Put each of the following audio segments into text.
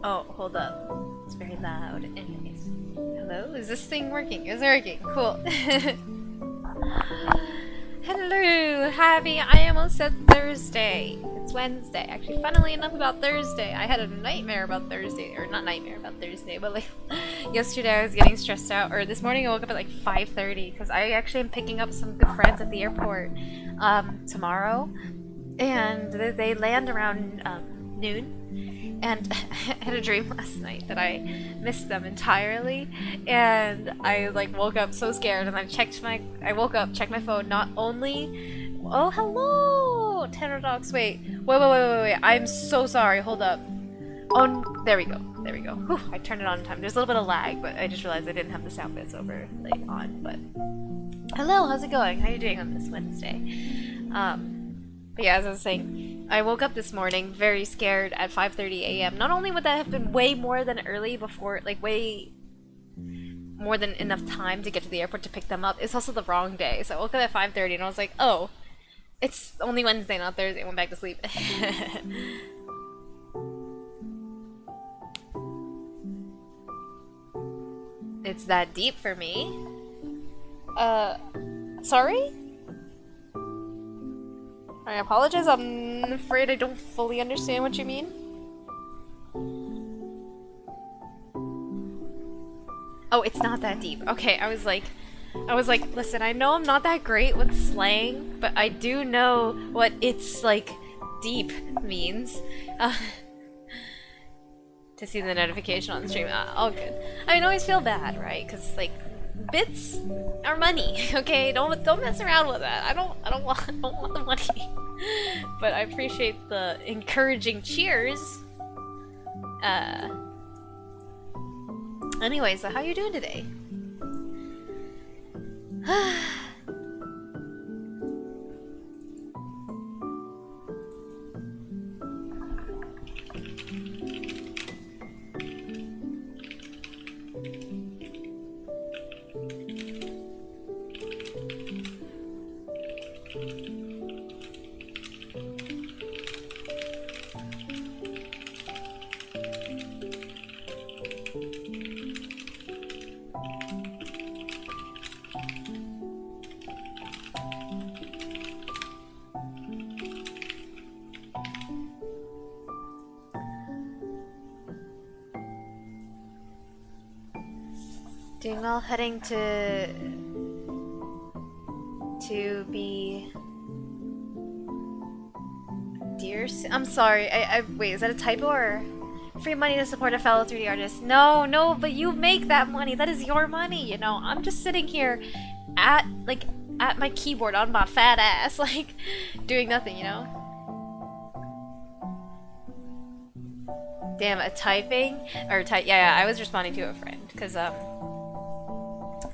Oh, hold up. It's very loud. Anyways. Hello? Is this thing working? It's working. Cool. Hello! Happy I almost said Thursday. It's Wednesday. Actually, funnily enough about Thursday. I had a nightmare about Thursday. Or not nightmare about Thursday, but like yesterday I was getting stressed out. Or this morning I woke up at like 5:30 because I actually am picking up some good friends at the airport tomorrow. And they land around noon. And I had a dream last night that I missed them entirely, and I like woke up so scared, and I woke up, checked my phone, not only, oh hello, Tanner Dogs, wait, I'm so sorry, hold up, oh, there we go, whew, I turned it on in time, there's a little bit of lag, but I just realized I didn't have the sound bits over, like, on, but, hello, how's it going, how are you doing on this Wednesday, but yeah, as I was saying, I woke up this morning very scared at 5:30 a.m. Not only would that have been way more than early before, like way more than enough time to get to the airport to pick them up, it's also the wrong day. So I woke up at 5:30 and I was like, oh, it's only Wednesday, not Thursday. I went back to sleep. It's that deep for me. Sorry? I apologize, I'm afraid I don't fully understand what you mean. Oh, it's not that deep. Okay, I was like, listen, I know I'm not that great with slang, but I do know what it's like deep means. To see the notification on the stream, all good. I mean, I always feel bad, right? Because like, bits are money, okay? Don't mess around with that. I don't want the money. But I appreciate the encouraging cheers. Anyways, so how you doing today? Doing well, heading to be dear. I'm sorry. I wait. Is that a typo or free money to support a fellow 3D artist? No, but you make that money. That is your money. You know, I'm just sitting here at my keyboard on my fat ass, like doing nothing. You know. Damn, a typing or yeah, I was responding to a friend because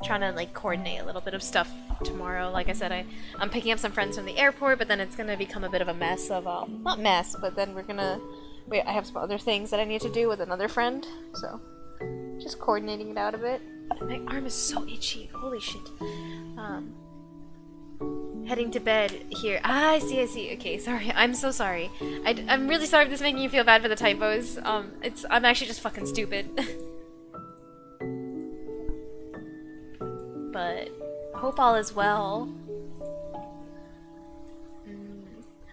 trying to like coordinate a little bit of stuff tomorrow. Like I said, I'm picking up some friends from the airport, but then it's gonna become a bit of a mess of not mess, but then I have some other things that I need to do with another friend, so just coordinating it out a bit. My arm is so itchy, holy shit. Heading to bed here. I see. Okay, sorry. I'm so sorry. I'm really sorry if this is making you feel bad for the typos. I'm actually just fucking stupid. But hope all is well.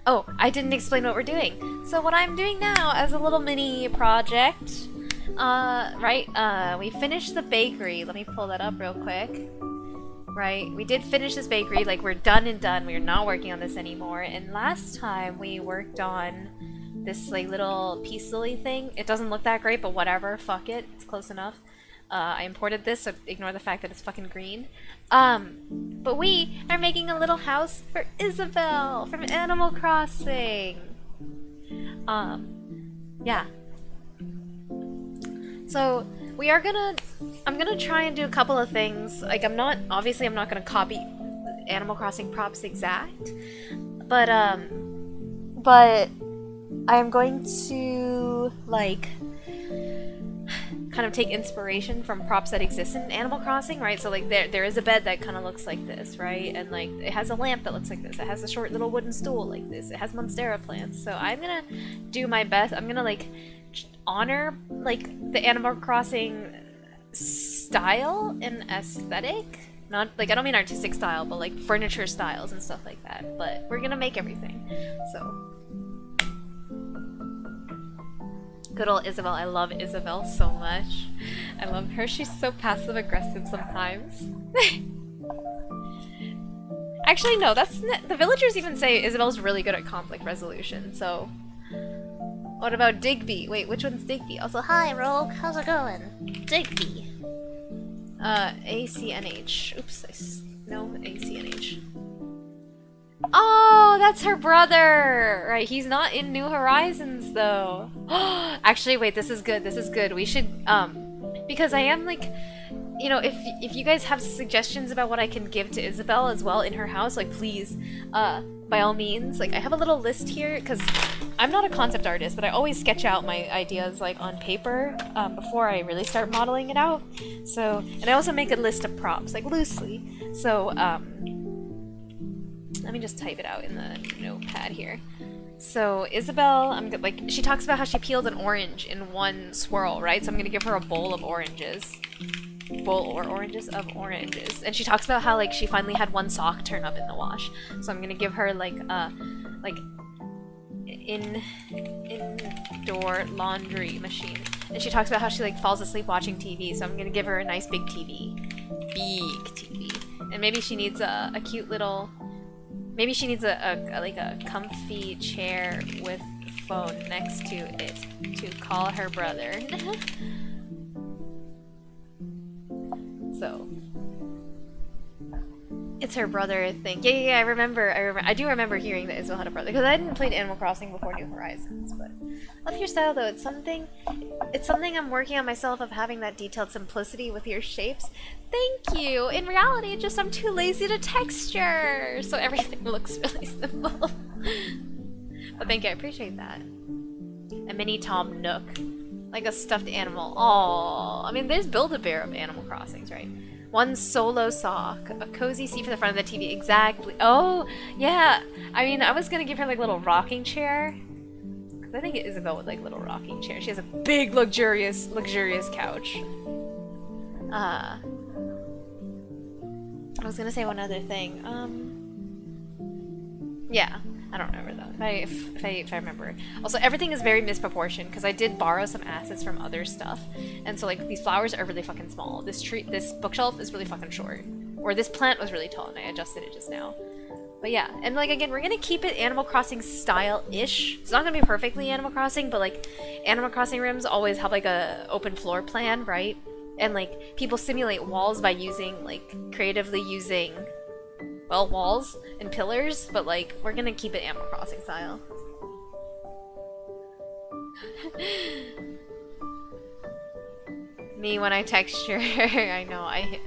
Oh, I didn't explain what we're doing. So what I'm doing now as a little mini project, we finished the bakery. Let me pull that up real quick. Right, we did finish this bakery, like we're done. We're not working on this anymore. And last time we worked on this like little pieces-y thing. It doesn't look that great, but whatever, fuck it, it's close enough. I imported this, so ignore the fact that it's fucking green. But we are making a little house for Isabelle from Animal Crossing. Yeah. So I'm gonna try and do a couple of things. Like obviously I'm not gonna copy Animal Crossing props exact, but I'm going to like kind of take inspiration from props that exist in Animal Crossing, right? So like there is a bed that kind of looks like this, right? And like it has a lamp that looks like this. It has a short little wooden stool like this. It has monstera plants. So I'm gonna do my best. I'm gonna like honor like the Animal Crossing style and aesthetic. Not like I don't mean artistic style, but like furniture styles and stuff like that. But we're gonna make everything. So good old Isabelle. I love Isabelle so much. I love her. She's so passive aggressive sometimes. Actually, no. The villagers even say Isabelle's really good at conflict resolution. So what about Digby? Wait, which one's Digby? Also, hi, Rogue. How's it going? Digby. ACNH. Oops, no, ACNH. Oh, that's her brother! Right, he's not in New Horizons, though. Actually, wait, this is good, this is good. We should, because I am, like, you know, if you guys have suggestions about what I can give to Isabelle as well in her house, like, please, by all means. Like, I have a little list here, because I'm not a concept artist, but I always sketch out my ideas, like, on paper, before I really start modeling it out. So, and I also make a list of props, like, loosely. So, let me just type it out in the notepad here. So, Isabelle, like, she talks about how she peeled an orange in one swirl, right? So I'm gonna give her a bowl of oranges. Of oranges. And she talks about how, like, she finally had one sock turn up in the wash. So I'm gonna give her, like, indoor laundry machine. And she talks about how she, like, falls asleep watching TV, so I'm gonna give her a nice big TV. Big TV. And maybe she needs a cute little... Maybe she needs a comfy chair with phone next to it to call her brother. So it's her brother thing. Yeah, I remember. I do remember hearing that Isabelle had a brother because I hadn't played Animal Crossing before New Horizons. But love your style though. It's something I'm working on myself of having that detailed simplicity with your shapes. Thank you. In reality, it's just I'm too lazy to texture, so everything looks really simple. But thank you. I appreciate that. A mini Tom Nook. Like a stuffed animal. Aww. I mean, there's Build-A-Bear of Animal Crossings, right? One solo sock. A cozy seat for the front of the TV. Exactly. Oh, yeah. I mean, I was gonna give her like a little rocking chair. Because I think Isabelle would like little rocking chair. She has a big, luxurious couch. I was gonna say one other thing. Yeah. I don't remember though. If I remember. Also, everything is very misproportioned because I did borrow some assets from other stuff, and so like these flowers are really fucking small. This bookshelf is really fucking short, or this plant was really tall, and I adjusted it just now. But yeah, and like again, we're gonna keep it Animal Crossing style-ish. It's not gonna be perfectly Animal Crossing, but like Animal Crossing rooms always have like a open floor plan, right? And like people simulate walls by using creatively using. Well, walls and pillars, but like, we're gonna keep it Animal Crossing style. Me when I texture, I know, I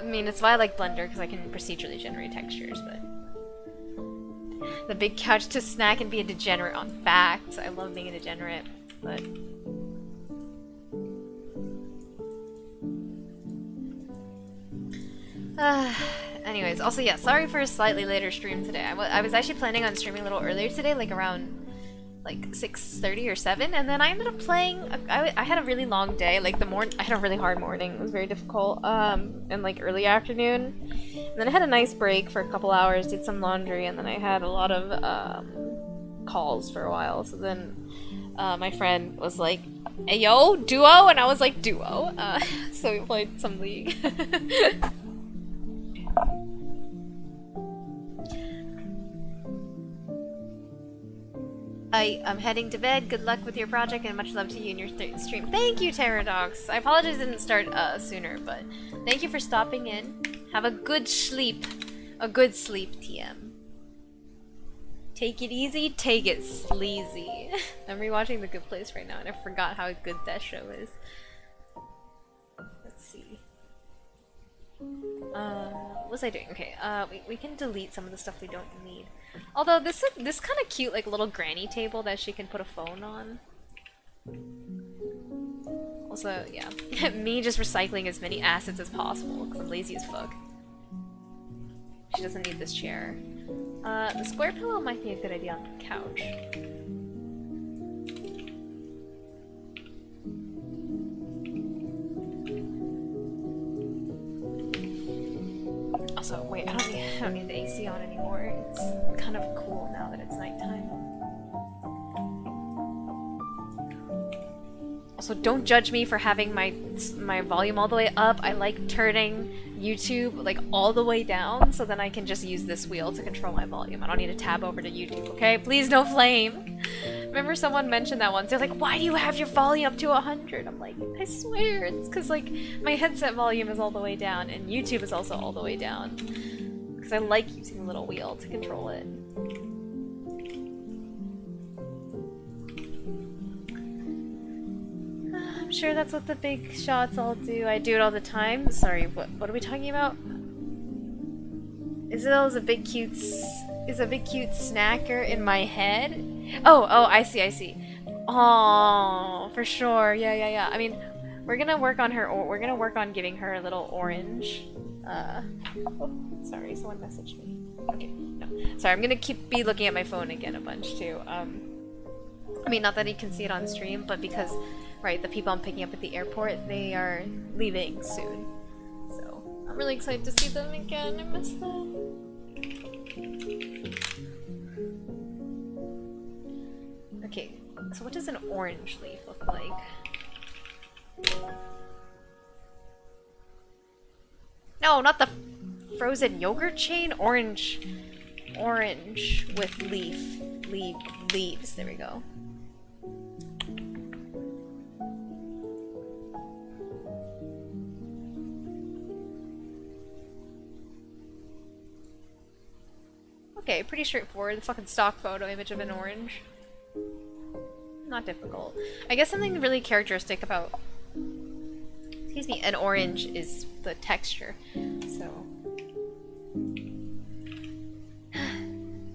mean, it's why I like Blender, because I can procedurally generate textures, but... The big couch to snack and be a degenerate on facts. I love being a degenerate, but... Anyways, also yeah, sorry for a slightly later stream today. I was actually planning on streaming a little earlier today, like around like 6:30 or 7, and then I ended up playing. I had a really long day. Like I had a really hard morning. It was very difficult. And like early afternoon, and then I had a nice break for a couple hours, did some laundry, and then I had a lot of calls for a while. So then my friend was like, "Hey yo, duo," and I was like, "Duo." So we played some League. I'm heading to bed. Good luck with your project and much love to you and your stream. Thank you, Pterodox. I apologize I didn't start sooner, but thank you for stopping in. Have a good sleep. A good sleep, TM. Take it easy, take it sleazy. I'm rewatching The Good Place right now and I forgot how good that show is. Let's see. What was I doing? Okay, we can delete some of the stuff we don't need. Although this kind of cute like little granny table that she can put a phone on. Also, yeah. Me just recycling as many assets as possible, because I'm lazy as fuck. She doesn't need this chair. The square pillow might be a good idea on the couch. Also, wait, I don't need the AC on anymore. It's kind of cool now that it's nighttime. Also, don't judge me for having my volume all the way up. I like turning YouTube like all the way down so then I can just use this wheel to control my volume. I don't need to tab over to YouTube, okay? Please no flame. Remember someone mentioned that once. They're like, why do you have your volume up to 100? I'm like, I swear, it's because like my headset volume is all the way down and YouTube is also all the way down. Because I like using the little wheel to control it. I'm sure that's what the big shots all do. I do it all the time. Sorry, what are we talking about? Isabelle is a big cute snacker in my head. Oh, I see. Oh, for sure. Yeah. I mean, we're gonna work on her. We're gonna work on giving her a little orange. Oh, sorry, someone messaged me. Okay, no, sorry. I'm gonna be looking at my phone again a bunch too. I mean, not that you can see it on stream, but because, right, the people I'm picking up at the airport, they are leaving soon. So I'm really excited to see them again. I miss them. Okay, so what does an orange leaf look like? No, not the frozen yogurt chain. Orange with leaves. There we go. Okay, pretty straightforward. The fucking stock photo image of an orange. Not difficult. I guess something really characteristic about, excuse me, an orange is the texture. So,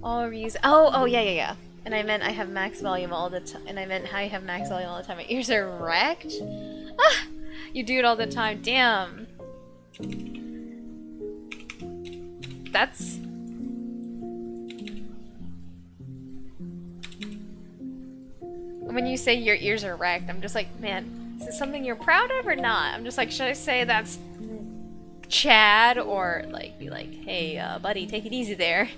all reuse. Oh, yeah. And I meant I have max volume all the time. And I meant I have max volume all the time. My ears are wrecked. Ah, you do it all the time. Damn. That's. When you say your ears are wrecked, I'm just like, man, is this something you're proud of or not? I'm just like, should I say that's Chad or like be like, hey, buddy, take it easy there.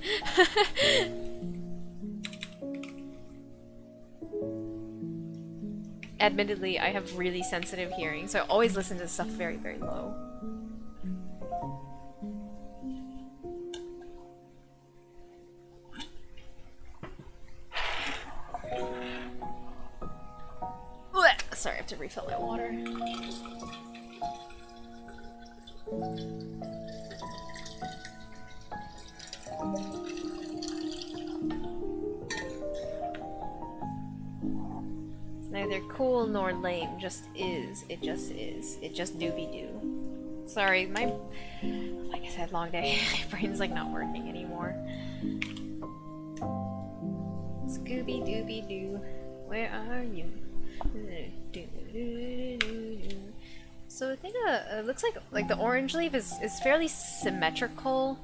Admittedly, I have really sensitive hearing, so I always listen to stuff very, very low. Sorry, I have to refill my water. It's neither cool nor lame, just is. It just is. It just doobie-doo. Sorry, like I said, long day. My brain's like not working anymore. Scooby-dooby-doo, where are you? So I think it looks like the orange leaf is fairly symmetrical,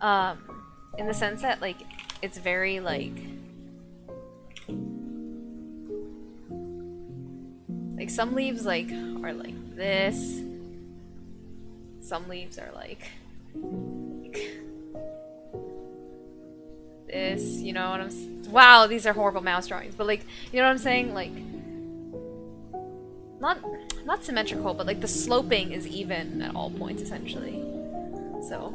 in the sense that like it's very like some leaves like are like this, some leaves are like this, you know what I'm wow, these are horrible mouse drawings, but like, you know what I'm saying, like not symmetrical, but like the sloping is even at all points essentially. So,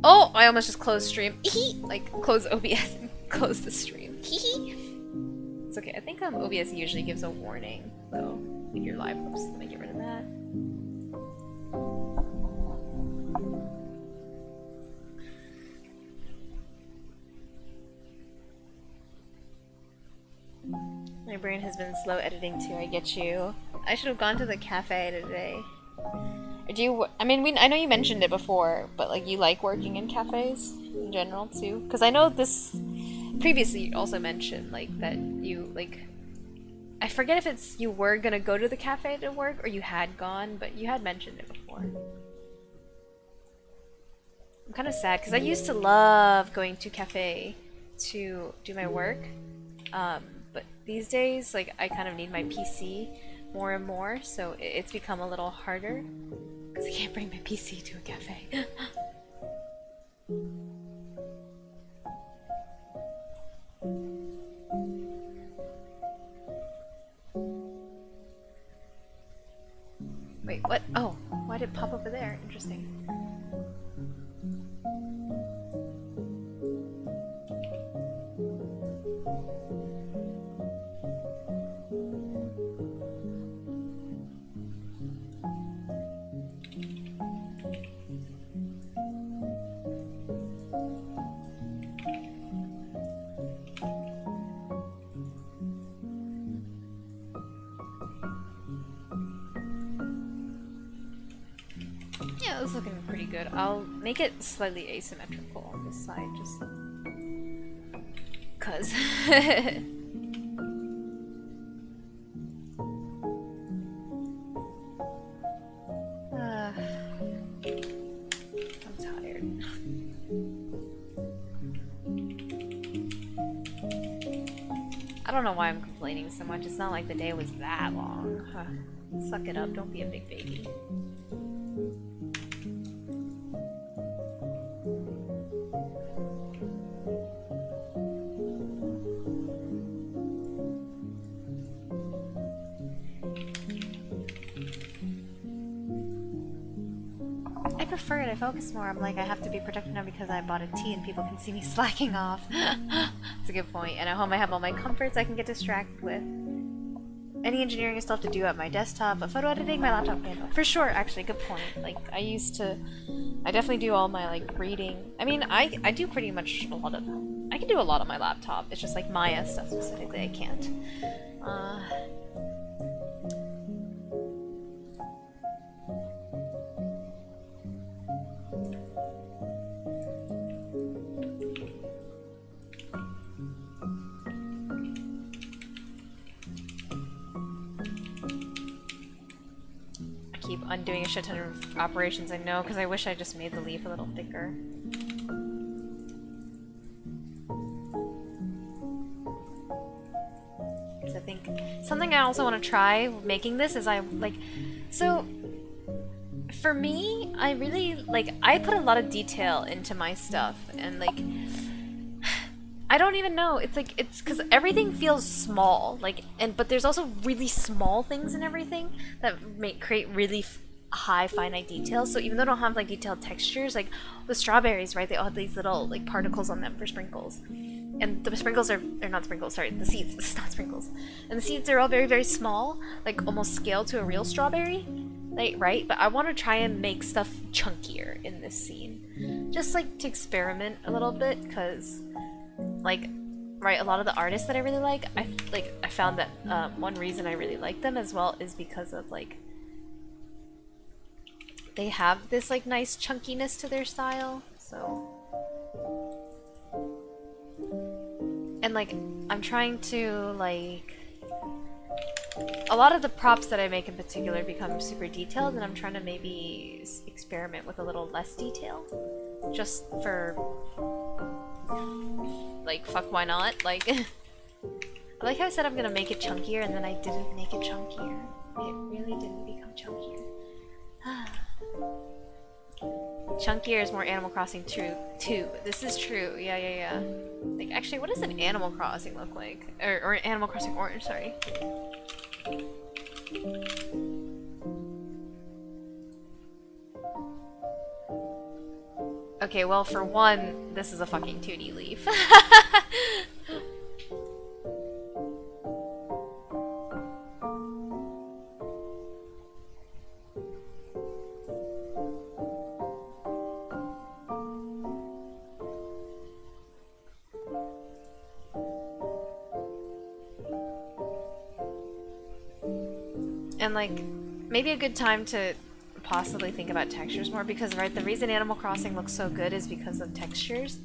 oh, I almost just closed stream. Like close OBS and close the stream. It's okay. I think OBS usually gives a warning though if you're live. Oops, let me get rid of that. My brain has been slow editing too, I get you. I should have gone to the cafe today. Or do you, I mean, I know you mentioned it before, but like you like working in cafes in general too? Because I know this, previously you also mentioned like that you like I forget if it's you were gonna go to the cafe to work or you had gone, but you had mentioned it before. I'm kind of sad because I used to love going to cafe to do my work, but these days, like, I kind of need my PC more and more, so it's become a little harder because I can't bring my PC to a cafe. Wait, what? Oh, why did it pop over there? Interesting. Yeah, it's looking pretty good. I'll make it slightly asymmetrical on this side, just cause. I'm tired. I don't know why I'm complaining so much. It's not like the day was that long. Suck it up, don't be a big baby. I prefer it, I focus more. I'm like, I have to be productive now because I bought a tea and people can see me slacking off. That's a good point. And at home I have all my comforts I can get distracted with. Any engineering I still have to do at my desktop, but photo editing, my laptop can handle. For sure, actually, good point. Like, I definitely do all my, like, reading. I mean, I do pretty much a lot of, I can do a lot on my laptop. It's just, like, Maya stuff specifically I can't. Keep undoing a shit ton of operations, I know, because I wish I just made the leaf a little thicker. Because I think something I also want to try making this is so for me, I really, I put a lot of detail into my stuff, and, I don't even know. It's because everything feels small, but there's also really small things in everything that create really high finite details. So even though I don't have detailed textures, the strawberries, right? They all have these little particles on them for sprinkles, and the sprinkles are not sprinkles. Sorry, the seeds. It's not sprinkles, and the seeds are all very very small, almost scaled to a real strawberry, right? But I want to try and make stuff chunkier in this scene, just to experiment a little bit, because. Right, a lot of the artists that I really like, I found that one reason I really like them as well is because of they have this nice chunkiness to their style. So, and I'm trying to a lot of the props that I make in particular become super detailed, and I'm trying to maybe experiment with a little less detail, just for. Fuck, why not? I like how I said I'm gonna make it chunkier, and then I didn't make it chunkier. It really didn't become chunkier. Chunkier is more Animal Crossing too. This is true. Yeah. Actually, what does an Animal Crossing look like? Or Animal Crossing Orange, sorry. Okay, well, for one, this is a fucking 2D leaf. And maybe a good time to possibly think about textures more, because right, the reason Animal Crossing looks so good is because of textures.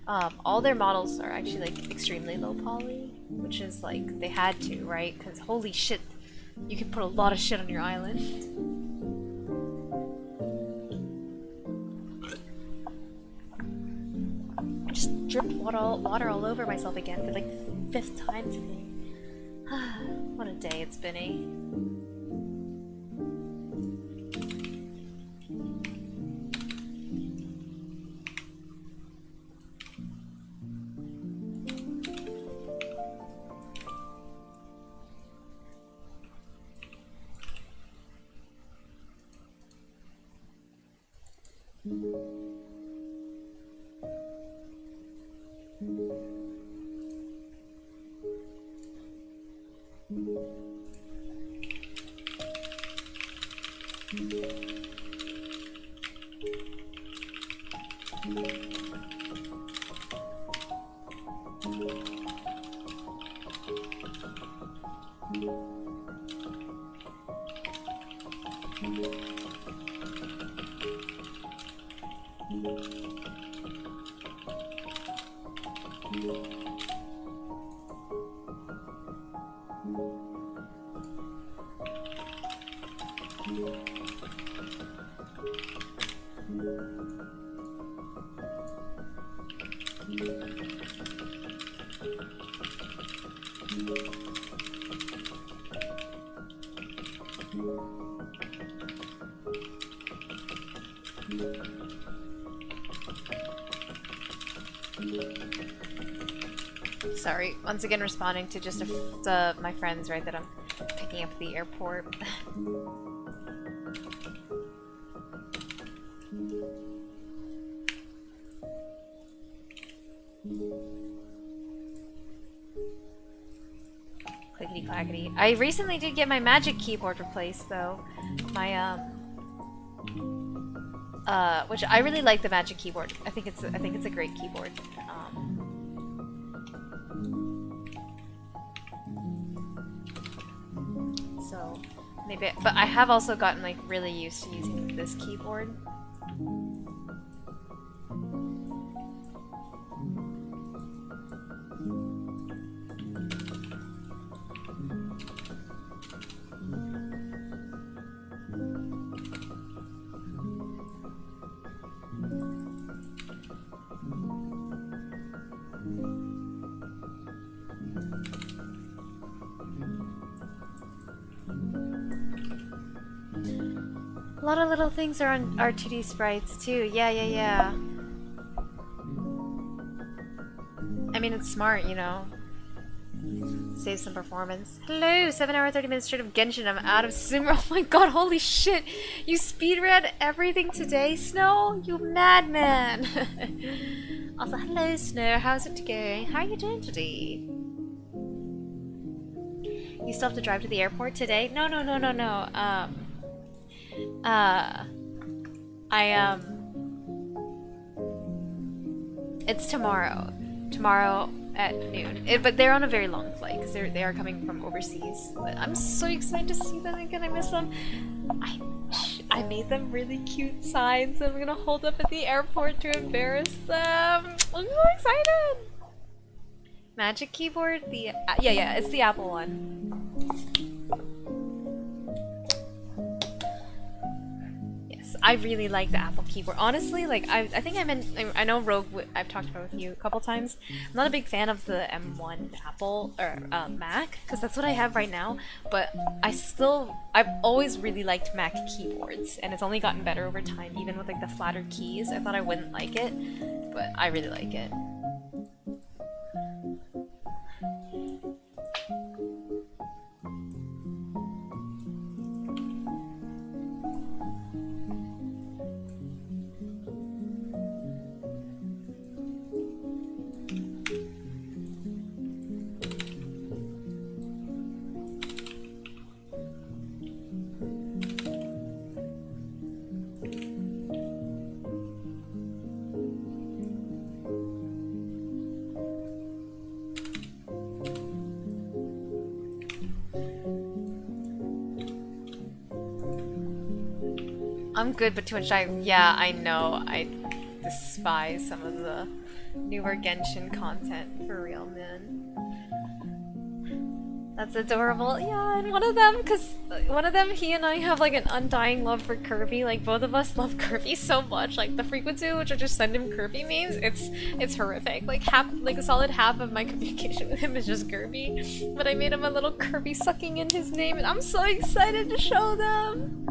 All their models are actually like extremely low poly, which is like they had to, right? Because holy shit, you can put a lot of shit on your island. I just dripped water all over myself again for like the 5th time today. What a day it's been, eh? Sorry, once again responding to just my friends, right, that I'm picking up at the airport. Clickety clackety. I recently did get my magic keyboard replaced though. My which I really like the magic keyboard. I think it's a great keyboard. So maybe, but I have also gotten like really used to using this keyboard. A lot of little things are on our 2D sprites too. Yeah. I mean, it's smart, you know. Save some performance. Hello, 7 hour 30 minutes straight of Genshin. I'm out of sim. Oh my god, holy shit! You speedread everything today, Snow? You madman! Also, hello, Snow. How's it going? How are you doing today? You still have to drive to the airport today? No. It's tomorrow. Tomorrow at noon. But they're on a very long flight because they are coming from overseas. But I'm so excited to see them again. I miss them. I made them really cute signs that I'm gonna hold up at the airport to embarrass them. I'm so excited. Magic keyboard? Yeah, it's the Apple one. I really like the Apple keyboard. Honestly, like I think I know Rogue. I've talked about it with you a couple times. I'm not a big fan of the M1 Apple or Mac because that's what I have right now. But I've always really liked Mac keyboards, and it's only gotten better over time. Even with like the flatter keys, I thought I wouldn't like it, but I really like it. I'm good, but too much time. Yeah, I know. I despise some of the Newer Genshin content for real, man. That's adorable. Yeah, and one of them, he and I have like an undying love for Kirby. Like both of us love Kirby so much. Like the frequency with which I just send him Kirby memes, it's horrific. Like a solid half of my communication with him is just Kirby. But I made him a little Kirby sucking in his name, and I'm so excited to show them.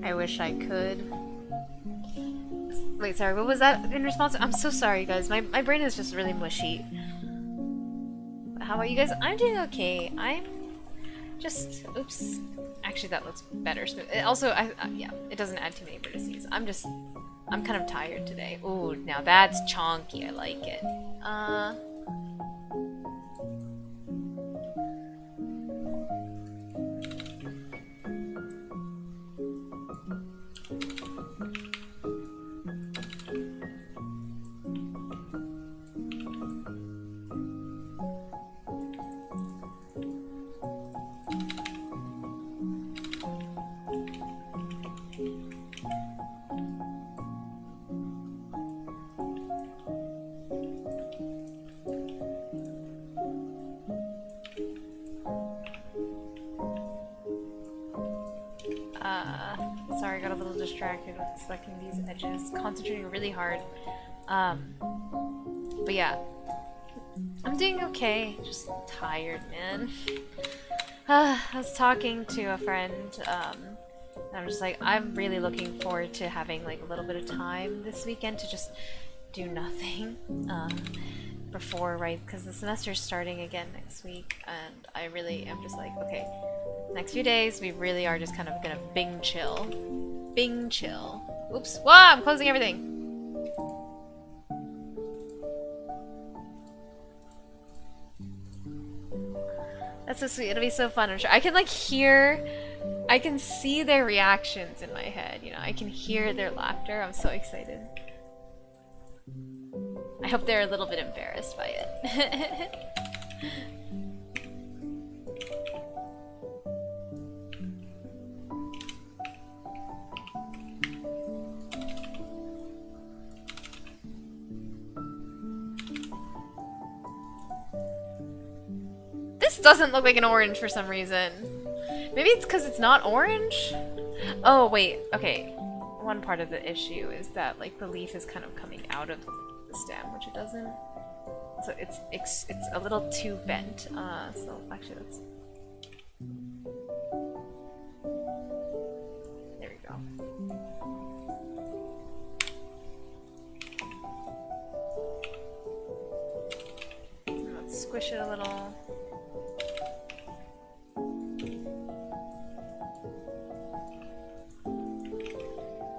I wish I could. Wait, sorry, what was that in response? I'm so sorry, guys. My brain is just really mushy. How about you guys? I'm doing okay. I'm just... Oops. Actually, that looks better. Also, yeah, it doesn't add too many vertices. I'm kind of tired today. Ooh, now that's chonky. I like it. Sorry, I got a little distracted with selecting these edges, concentrating really hard. But yeah, I'm doing okay, just tired, man. I was talking to a friend, and I'm just like, I'm really looking forward to having like a little bit of time this weekend to just do nothing, before, right, because the semester's starting again next week, and I really am just like, okay, next few days, we really are just kind of gonna bing chill. Bing chill. Oops. Wow, I'm closing everything. That's so sweet. It'll be so fun, I'm sure. I can like hear, I can see their reactions in my head, you know. I can hear their laughter. I'm so excited. I hope they're a little bit embarrassed by it. This doesn't look like an orange for some reason. Maybe it's because it's not orange? Oh, wait. Okay. One part of the issue is that, like, the leaf is kind of coming out of the stem, which it doesn't. So it's a little too bent. So actually, let's... There we go. Let's squish it a little.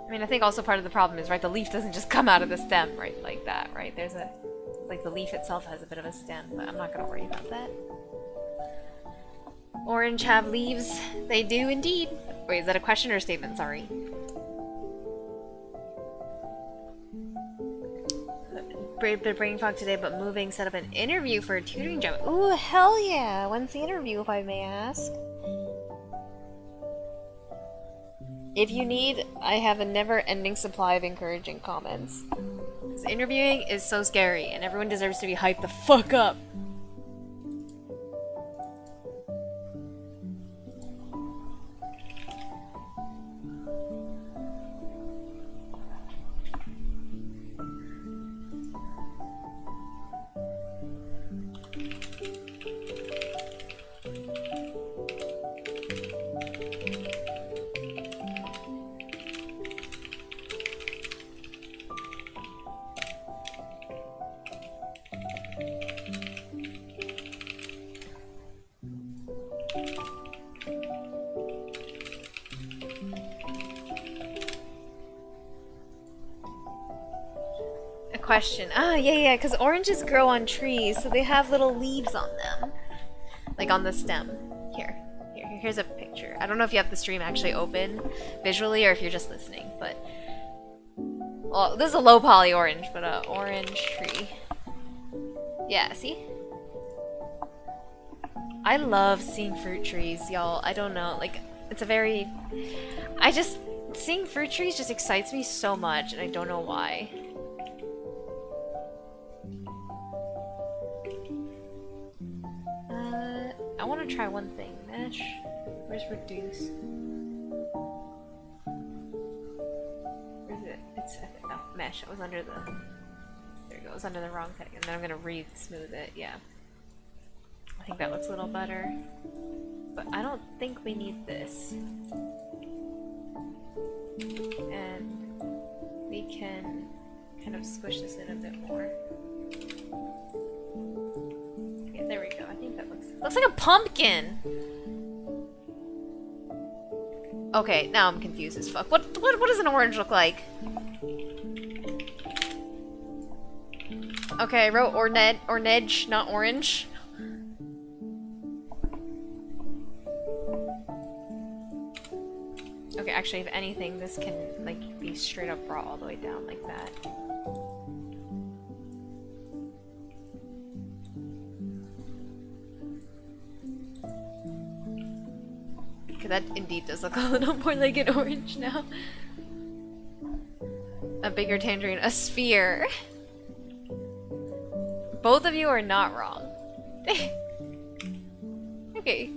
I mean, I think also part of the problem is, right, the leaf doesn't just come out of the stem, right, like that, right? There's a, like, the leaf itself has a bit of a stem, but I'm not gonna worry about that. Orange have leaves? They do indeed. Wait, is that a question or a statement? Sorry. Bit of brain fog today, but moving, set up an interview for a tutoring job. Ooh, hell yeah! When's the interview, if I may ask? If you need, I have a never-ending supply of encouraging comments. Because interviewing is so scary, and everyone deserves to be hyped the fuck up. question. Ah, yeah, because oranges grow on trees, so they have little leaves on them. Like on the stem. Here's a picture. I don't know if you have the stream actually open visually or if you're just listening, but... Well, this is a low poly orange, but a orange tree. Yeah, see? I love seeing fruit trees, y'all. I don't know, like, it's a very... Seeing fruit trees just excites me so much, and I don't know why. I want to try one thing. Mesh. Where's reduce? Where's it? It's oh, mesh. It was under the... There it goes, under the wrong thing. And then I'm gonna re-smooth it, yeah. I think that looks a little better. But I don't think we need this. And we can kind of squish this in a bit more. Yeah, there we go. I think that looks like a pumpkin! Okay, now I'm confused as fuck. What does an orange look like? Okay, I wrote ornedge, not orange. Okay, actually, if anything, this can, like, be straight up brought all the way down like that. Okay, that indeed does look a little more like an orange now. A bigger tangerine, a sphere. Both of you are not wrong. Okay.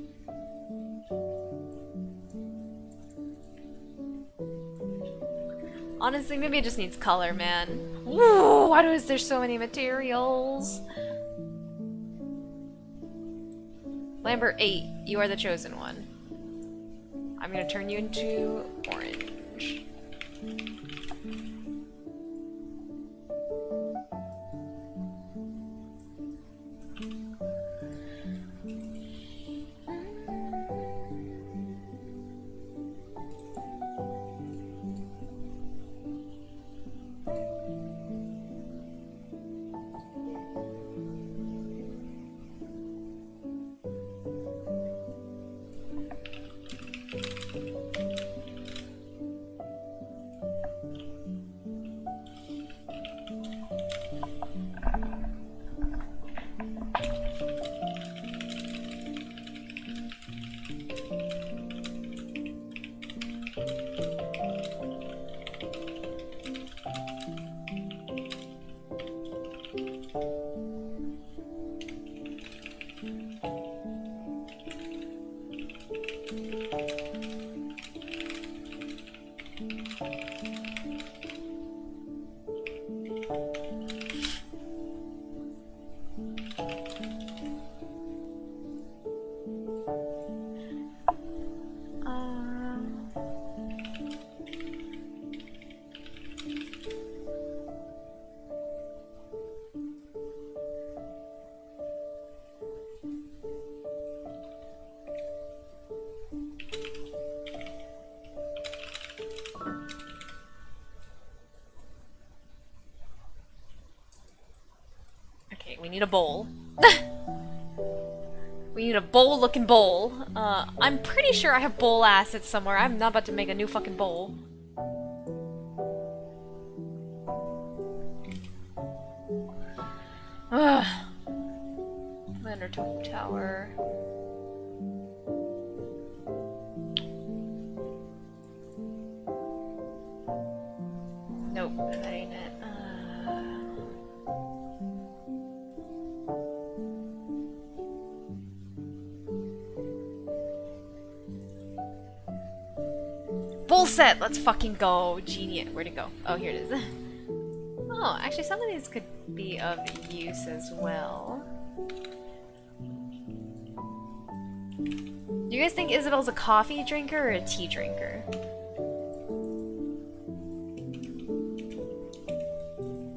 Honestly, maybe it just needs color, man. Ooh, why is there so many materials? Lambert 8, you are the chosen one. I'm gonna turn you into orange. We need a bowl. We need a bowl-looking bowl. I'm pretty sure I have bowl assets somewhere. I'm not about to make a new fucking bowl. Ugh. Undertone tower. Nope, that ain't it. Bowl set! Let's fucking go! Genius. Where'd it go? Oh, here it is. Oh, actually some of these could be of use as well. Do you guys think Isabelle's a coffee drinker or a tea drinker?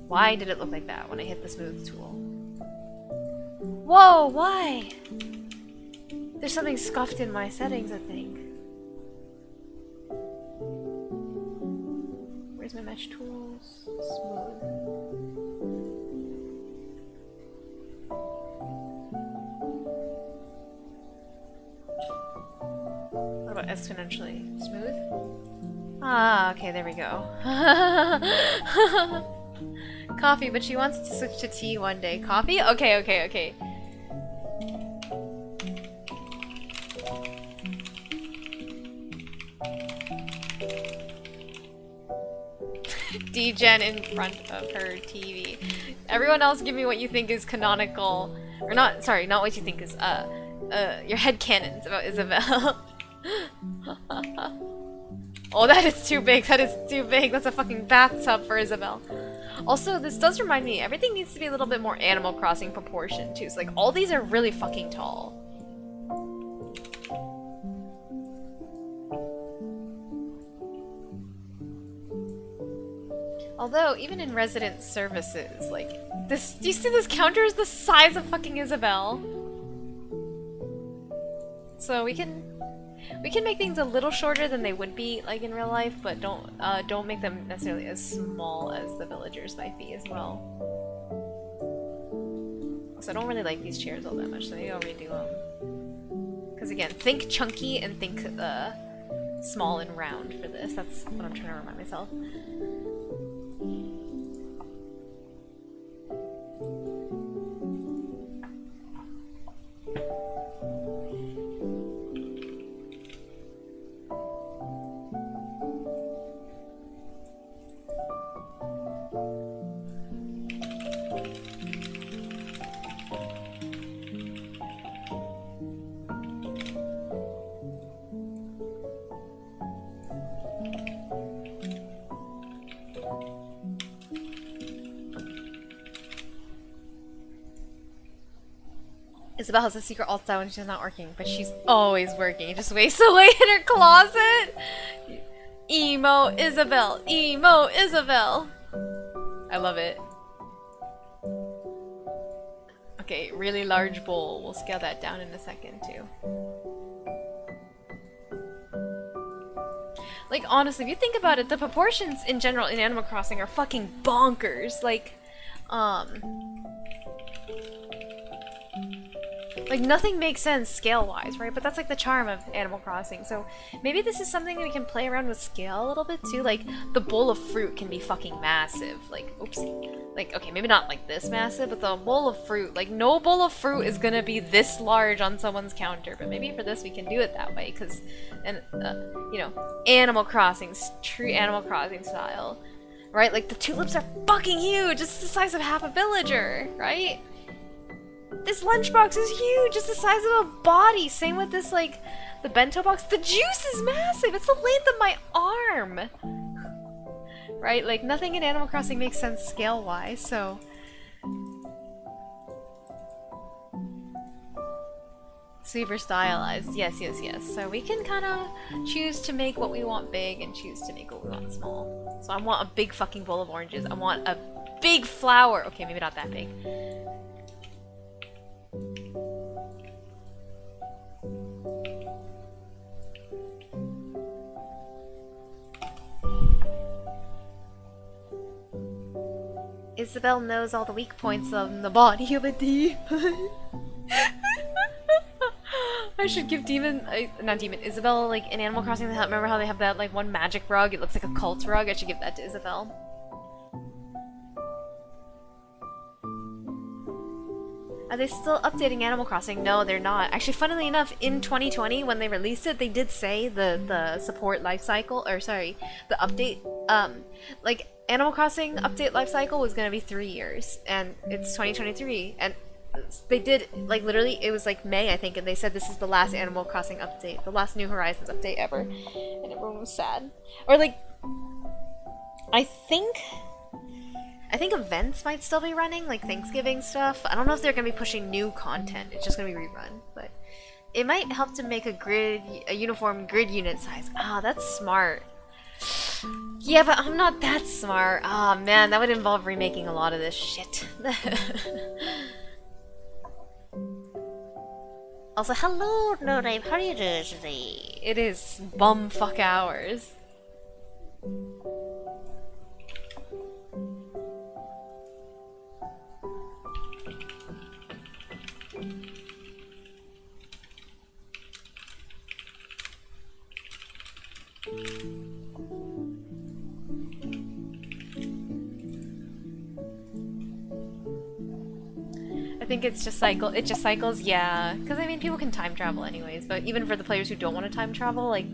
Why did it look like that when I hit the smooth tool? Whoa, why? There's something scuffed in my settings, I think. Where's my mesh tools? Smooth. What about exponentially? Smooth? Ah, okay, there we go. Coffee, but she wants to switch to tea one day. Coffee? Okay, okay, okay. D-Gen in front of her TV. Everyone else give me what you think is canonical. Or not, sorry, not what you think is, your headcanons about Isabelle. Oh, that is too big. That is too big. That's a fucking bathtub for Isabelle. Also, this does remind me, everything needs to be a little bit more Animal Crossing proportion, too. So, like, all these are really fucking tall. Although, even in resident services, like, this- do you see this counter is the size of fucking Isabelle? So we can make things a little shorter than they would be, like, in real life, but don't make them necessarily as small as the villagers might be as well. So I don't really like these chairs all that much, so maybe I'll redo them. Because again, think chunky and think, small and round for this. That's what I'm trying to remind myself. Isabelle has a secret alt style when she's not working, but she's always working. Just wastes away in her closet. Emo Isabelle. Emo Isabelle. I love it. Okay, really large bowl. We'll scale that down in a second too. Like, honestly, if you think about it, the proportions in general in Animal Crossing are fucking bonkers. Like, nothing makes sense scale-wise, right? But that's like the charm of Animal Crossing. So maybe this is something that we can play around with scale a little bit too. Like, the bowl of fruit can be fucking massive. Like, oopsie. Like, okay, maybe not like this massive, but the bowl of fruit, like, no bowl of fruit is gonna be this large on someone's counter. But maybe for this we can do it that way, because, and, you know, Animal Crossing, true Animal Crossing style, right? Like, the tulips are fucking huge. It's the size of half a villager, right? This lunchbox is huge. It's the size of a body. Same with this, like, the bento box. The juice is massive. It's the length of my arm. Right? Like, nothing in Animal Crossing makes sense scale-wise, so... Super stylized. Yes, yes, yes. So we can kind of choose to make what we want big and choose to make what we want small. So I want a big fucking bowl of oranges. I want a big flower. Okay, maybe not that big. Isabelle knows all the weak points of the body of a demon. I should give Isabelle, like, in Animal Crossing, remember how they have that, like, one magic rug? It looks like a cult rug. I should give that to Isabelle. Are they still updating Animal Crossing? No, they're not. Actually, funnily enough, in 2020, when they released it, they did say the support life cycle, or sorry, the update, like, Animal Crossing update life cycle was gonna be 3 years, and it's 2023, and they did, like, literally, it was like May, I think, and they said this is the last Animal Crossing update, the last New Horizons update ever, and everyone was sad. Or, like, I think events might still be running, like Thanksgiving stuff. I don't know if they're gonna be pushing new content, it's just gonna be rerun, but it might help to make a uniform grid unit size. Ah, that's smart. Yeah, but I'm not that smart. Oh man, that would involve remaking a lot of this shit. Also, hello, No Name, how are you doing today? It is bumfuck hours. I think it's just it just cycles, yeah. Because I mean, people can time travel anyways, but even for the players who don't want to time travel, like,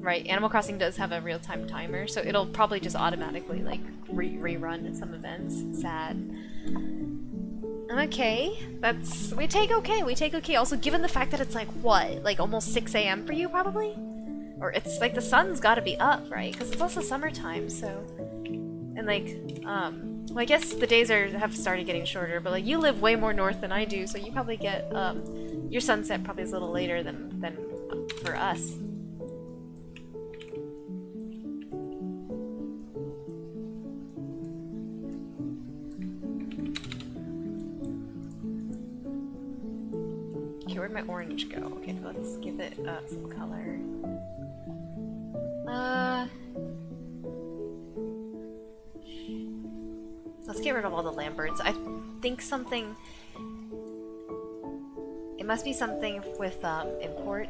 right, Animal Crossing does have a real-time timer, so it'll probably just automatically, like, rerun some events. Sad. Okay, we take okay. Also, given the fact that it's like, what, like almost 6 a.m. for you, probably? Or it's like the sun's gotta be up, right? Because it's also summertime, so... And like, well, I guess the days have started getting shorter, but like you live way more north than I do, so you probably get your sunset probably is a little later than for us. Okay, where'd my orange go? Okay, let's give it some color. Let's get rid of all the Lamberts. I think something... It must be something with import.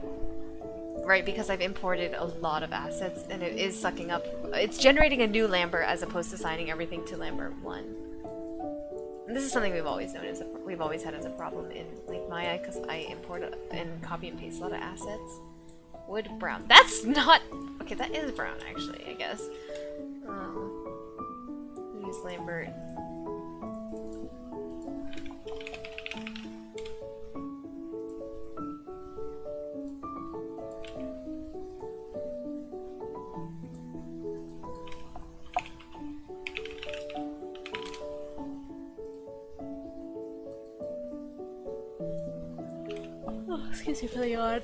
Right, because I've imported a lot of assets and it is sucking up... It's generating a new Lambert as opposed to signing everything to Lambert 1. And this is something we've always known we've always had as a problem in like Maya, because I import and copy and paste a lot of assets. Wood brown. That's not... Okay, that is brown actually, I guess. Use Lambert. Oh, excuse me for the yawn.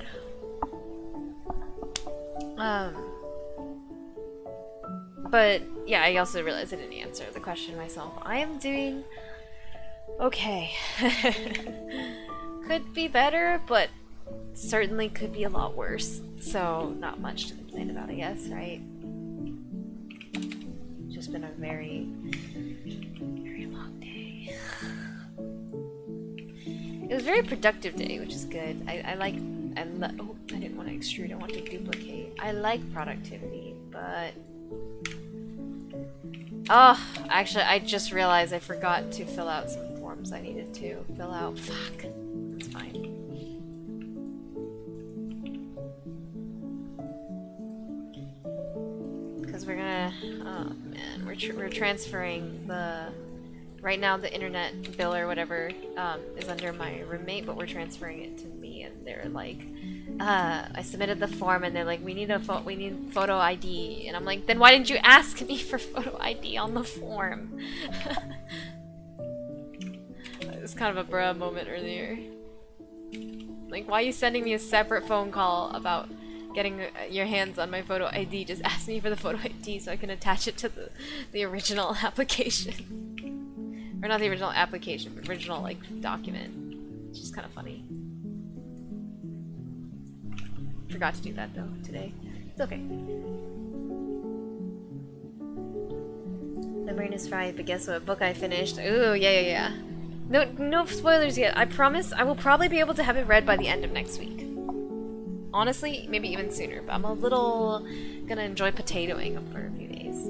But yeah, I also realized I didn't answer the question myself. I am doing okay. Could be better, but certainly could be a lot worse. So not much to complain about, I guess, right? Just been a very, very long day. It was a very productive day, which is good. Oh, I didn't want to extrude, I want to duplicate. I like productivity, but... Oh, actually, I just realized I forgot to fill out some forms I needed to fill out. Fuck. It's fine. Because we're gonna... Oh, man. We're transferring the... Right now, the internet bill or whatever is under my roommate, but we're transferring it to me, and they're like... I submitted the form and they're like, we need photo ID, and I'm like, then why didn't you ask me for photo ID on the form? It was kind of a bruh moment earlier. Like, why are you sending me a separate phone call about getting your hands on my photo ID? Just ask me for the photo ID so I can attach it to the original application. Or not the original application, but original, like, document. It's just kind of funny. Forgot to do that though today. It's okay. The brain is fried, but guess what? Book I finished. Ooh, yeah. No spoilers yet. I promise I will probably be able to have it read by the end of next week. Honestly, maybe even sooner, but I'm a little gonna enjoy potatoing for a few days.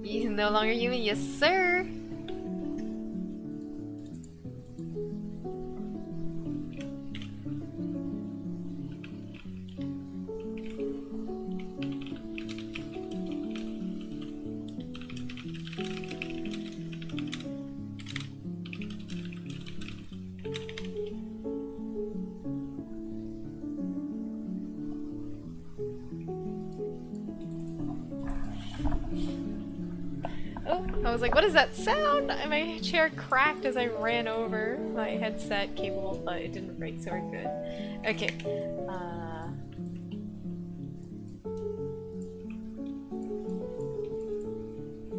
You no longer human, yes sir! I was like, what is that sound? My chair cracked as I ran over my headset cable, but it didn't break, so we're good. Okay.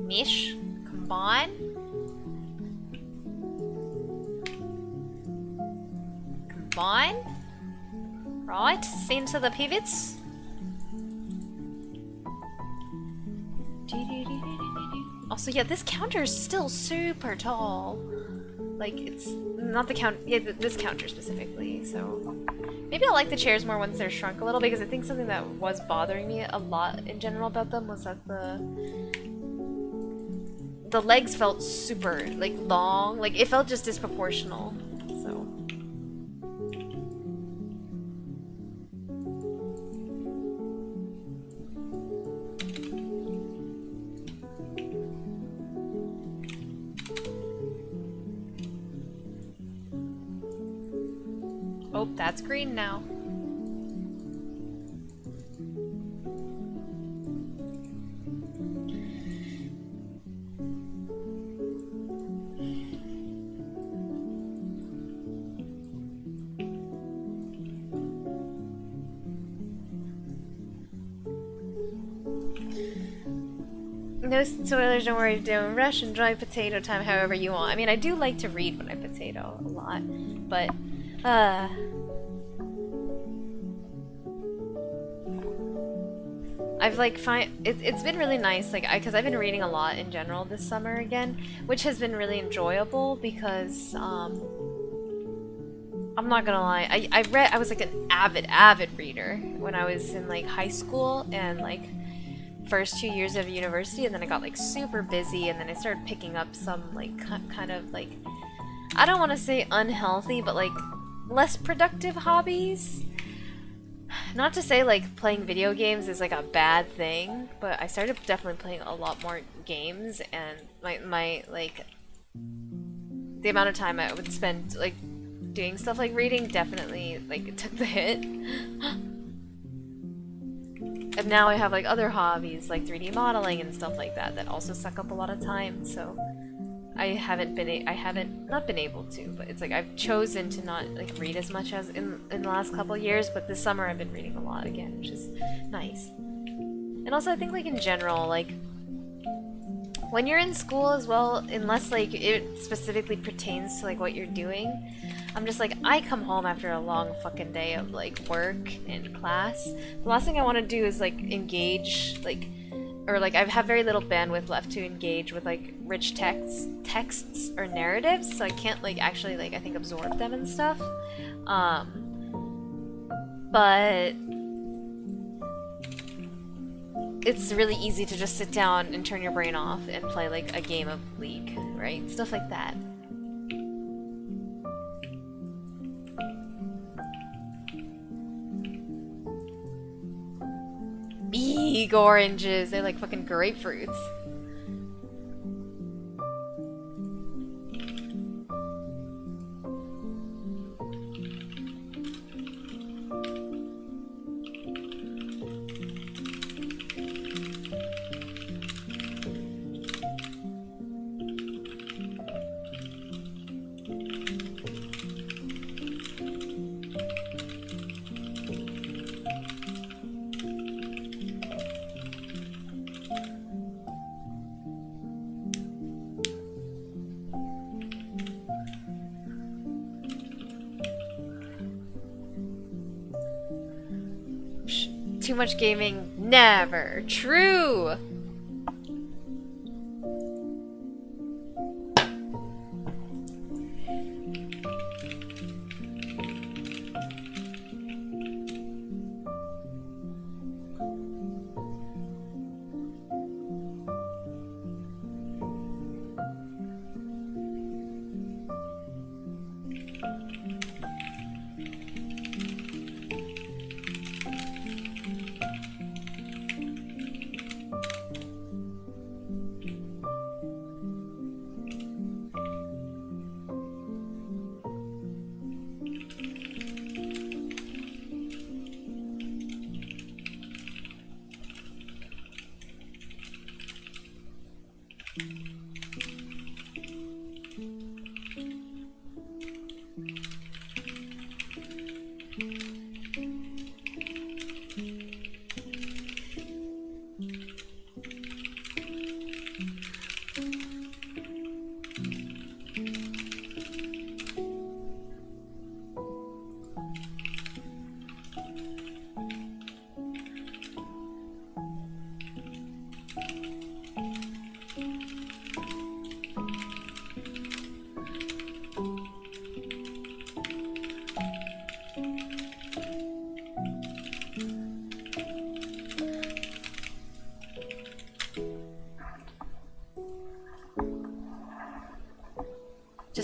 Mesh? Combine? Combine? Right, center the pivots. Also, yeah, this counter is still super tall. like, it's not the count, yeah, this counter specifically, so maybe I'll like the chairs more once they're shrunk a little, because I think something that was bothering me a lot in general about them was that the legs felt super, like, long, like, it felt just disproportional, so. Oh, that's green now. No spoilers, don't worry, don't rush, enjoy potato time however you want. I mean, I do like to read when I potato a lot, but, I've like it's been really nice, like, because I've been reading a lot in general this summer again, which has been really enjoyable because, I'm not gonna lie, I was like an avid reader when I was in like high school and like first 2 years of university, and then I got like super busy, and then I started picking up some like kind of like, I don't want to say unhealthy, but like less productive hobbies. Not to say like playing video games is like a bad thing, but I started definitely playing a lot more games, and my like the amount of time I would spend like doing stuff like reading definitely like took the hit. And now I have like other hobbies like 3D modeling and stuff like that that also suck up a lot of time, so I haven't not been able to, but it's like I've chosen to not like read as much as in the last couple of years, but this summer I've been reading a lot again, which is nice. And also I think like in general, like when you're in school as well, unless like it specifically pertains to like what you're doing, I'm just like, I come home after a long fucking day of like work and class. The last thing I want to do is like engage, like, or like I have very little bandwidth left to engage with like rich texts or narratives, so I can't like actually like I think absorb them and stuff. But it's really easy to just sit down and turn your brain off and play like a game of League, right? Stuff like that. Big oranges, they're like fucking grapefruits. Too much gaming, never. True!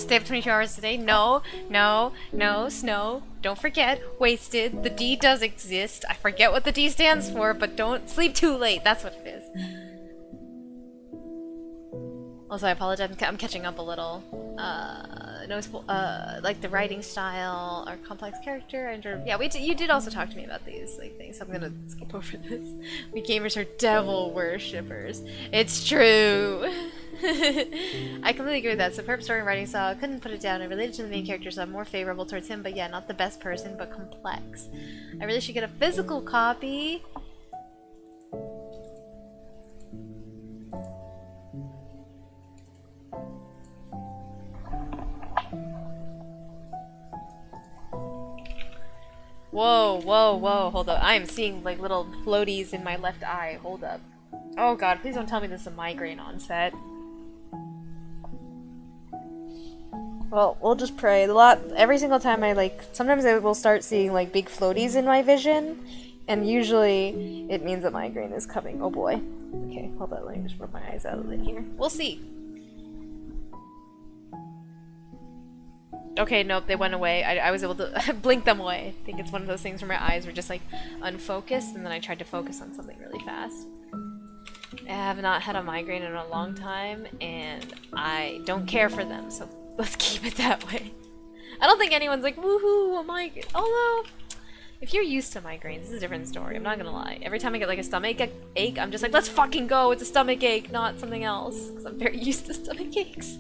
stay up 22 hours a day? No, no, no, Snow. Don't forget, wasted. The D does exist. I forget what the D stands for, but don't sleep too late. That's what it is. Also, I apologize. I'm catching up a little. Like the writing style or complex character. Yeah, you did also talk to me about these things. So I'm gonna skip over this. We gamers are devil worshippers. It's true. I completely agree with that. Superb story and writing style. I couldn't put it down. I related to the main character, so I'm more favorable towards him. But yeah, not the best person, but complex. I really should get a physical copy. Whoa, whoa, whoa, hold up. I am seeing like little floaties in my left eye. Hold up. Oh god, please don't tell me this is a migraine onset. Well, we'll just pray. Every single time sometimes I will start seeing like big floaties in my vision, and usually it means a migraine is coming. Oh boy. Okay, hold on, let me just rub my eyes out a bit here. We'll see. Okay, nope, they went away. I was able to blink them away. I think it's one of those things where my eyes were just like unfocused, and then I tried to focus on something really fast. I have not had a migraine in a long time, and I don't care for them, so let's keep it that way. I don't think anyone's like, woohoo, a migraine. Although, if you're used to migraines, this is a different story. I'm not gonna lie. Every time I get like a stomach ache, I'm just like, let's fucking go. It's a stomach ache, not something else. Because I'm very used to stomach aches.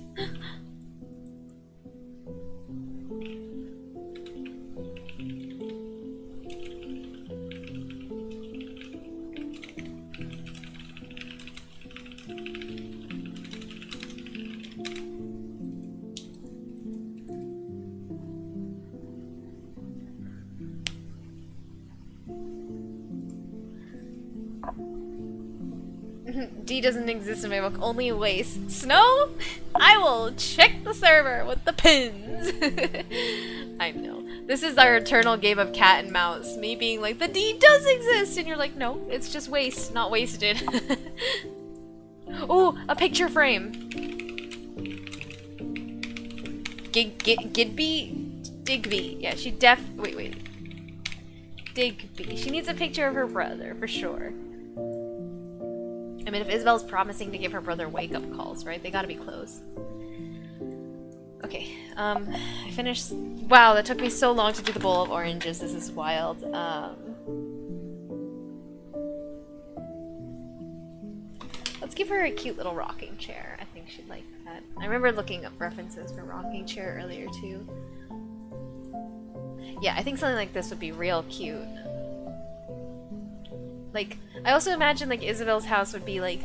D doesn't exist in my book, only waste. Snow? I will check the server with the pins. I know. This is our eternal game of cat and mouse. Me being like, the D does exist! And you're like, no, it's just waste, not wasted. Oh, a picture frame. Digby. Yeah, she wait. Digby. She needs a picture of her brother, for sure. I mean, if Isabelle's promising to give her brother wake-up calls, right? They gotta be close. Okay, I finished... Wow, that took me so long to do the bowl of oranges. This is wild. Let's give her a cute little rocking chair. I think she'd like that. I remember looking up references for rocking chair earlier, too. Yeah, I think something like this would be real cute. Like, I also imagine, like, Isabelle's house would be, like,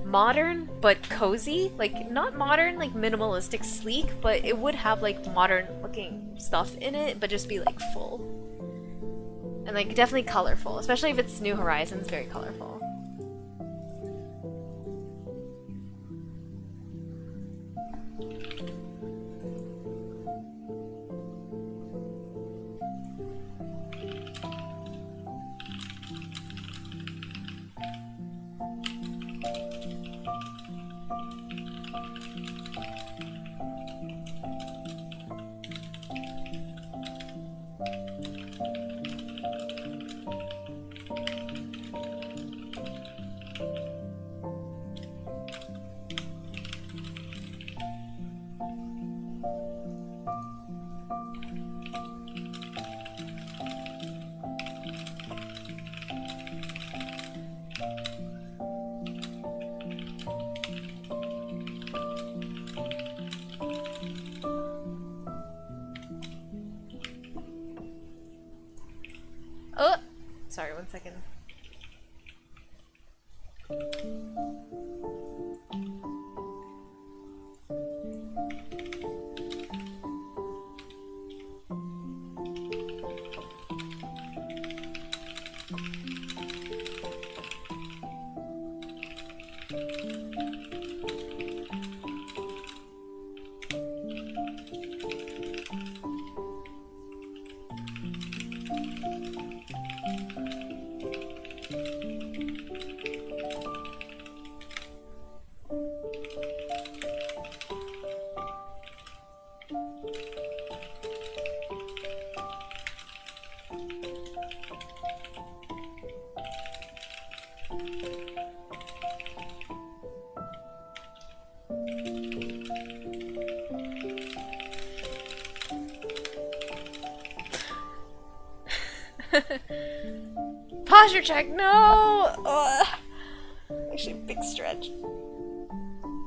modern, but cozy. Like, not modern, like, minimalistic, sleek, but it would have, like, modern-looking stuff in it, but just be, like, full. And, like, definitely colorful. Especially if it's New Horizons, very colorful. Oh! Sorry, 1 second. Posture check, no! Ugh. Actually, big stretch.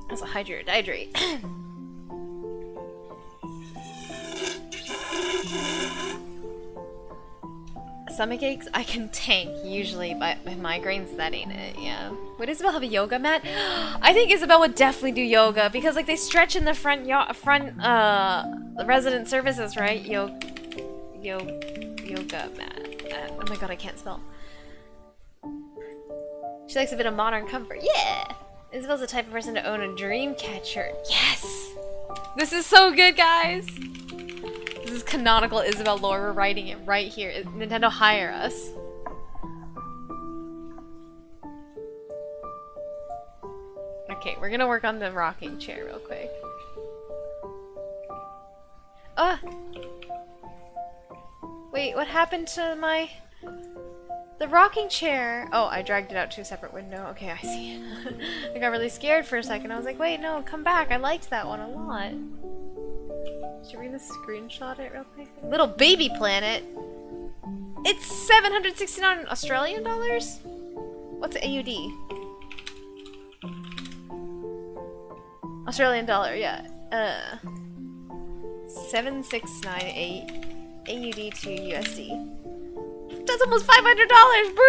That's a hydrate. Stomach aches, I can tank usually, but migraines, that ain't it, yeah. Would Isabelle have a yoga mat? I think Isabelle would definitely do yoga because like they stretch in the front resident services, right? Yoga mat. Oh my god, I can't spell. She likes a bit of modern comfort. Yeah! Isabelle's the type of person to own a dream catcher. Yes! This is so good, guys! This is canonical Isabelle lore. We're writing it right here. Nintendo, hire us. Okay, we're gonna work on the rocking chair real quick. Wait, what happened to my... The rocking chair? Oh, I dragged it out to a separate window. Okay, I see. I got really scared for a second. I was like, wait, no, come back. I liked that one a lot. Should we just screenshot it real quick? Little baby planet? It's 769 Australian dollars? What's AUD? Australian dollar, yeah. 7698 AUD to USD. That's almost $500, bro!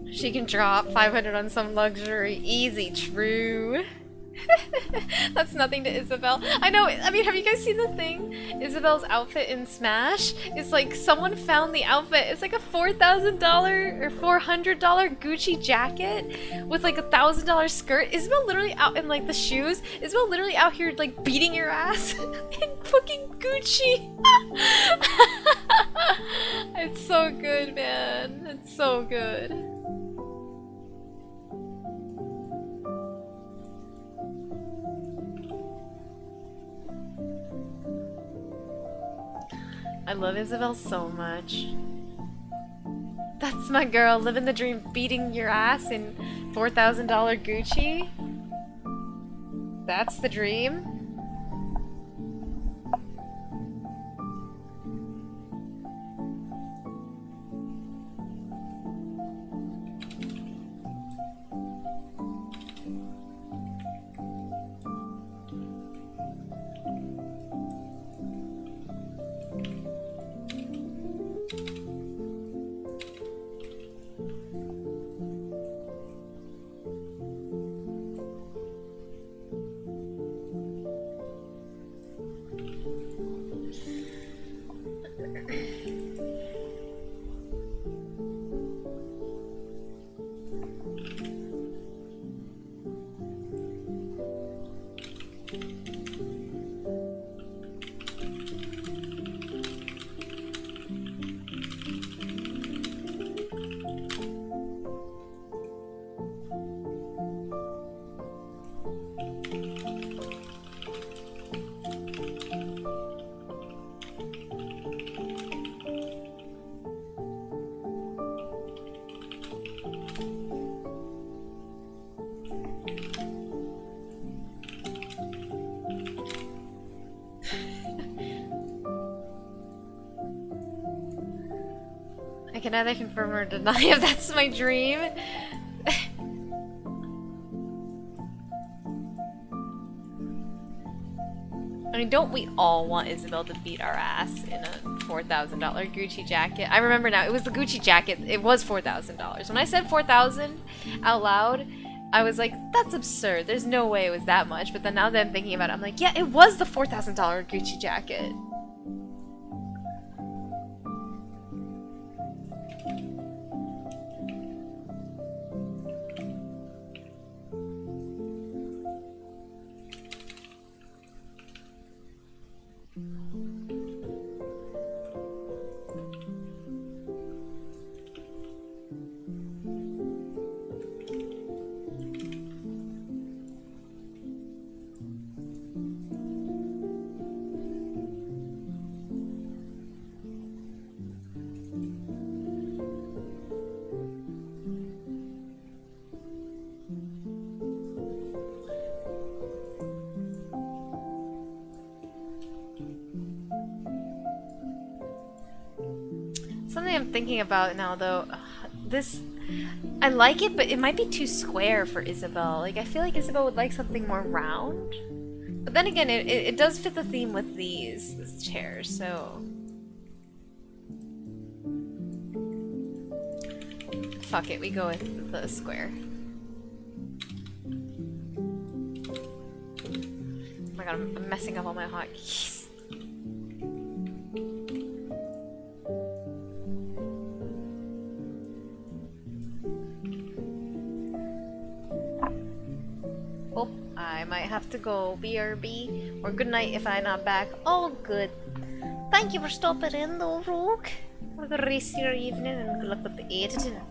She can drop 500 on some luxury. Easy, true. That's nothing to Isabelle. I know, I mean, have you guys seen the thing? Isabelle's outfit in Smash? It's like someone found the outfit. It's like a $4,000 or $400 Gucci jacket with like a $1,000 skirt. Isabelle literally out in like the shoes. Isabelle literally out here like beating your ass in fucking Gucci. It's so good, man. It's so good. I love Isabelle so much. That's my girl, living the dream, beating your ass in $4,000 Gucci. That's the dream. I can neither confirm or deny if that's my dream. I mean, don't we all want Isabelle to beat our ass in a $4,000 Gucci jacket? I remember now, it was the Gucci jacket. It was $4,000. When I said $4,000 out loud, I was like, that's absurd. There's no way it was that much. But then now that I'm thinking about it, I'm like, yeah, it was the $4,000 Gucci jacket. Something I'm thinking about now, though, this... I like it, but it might be too square for Isabelle. Like, I feel like Isabelle would like something more round. But then again, it does fit the theme with these chairs, so... Fuck it, we go with the square. Oh my god, I'm messing up all my hotkeys. Oh, I might have to go. BRB. Or good night if I'm not back. All good. Thank you for stopping in though, Rogue. Have a good rest of your evening and good luck with the editing.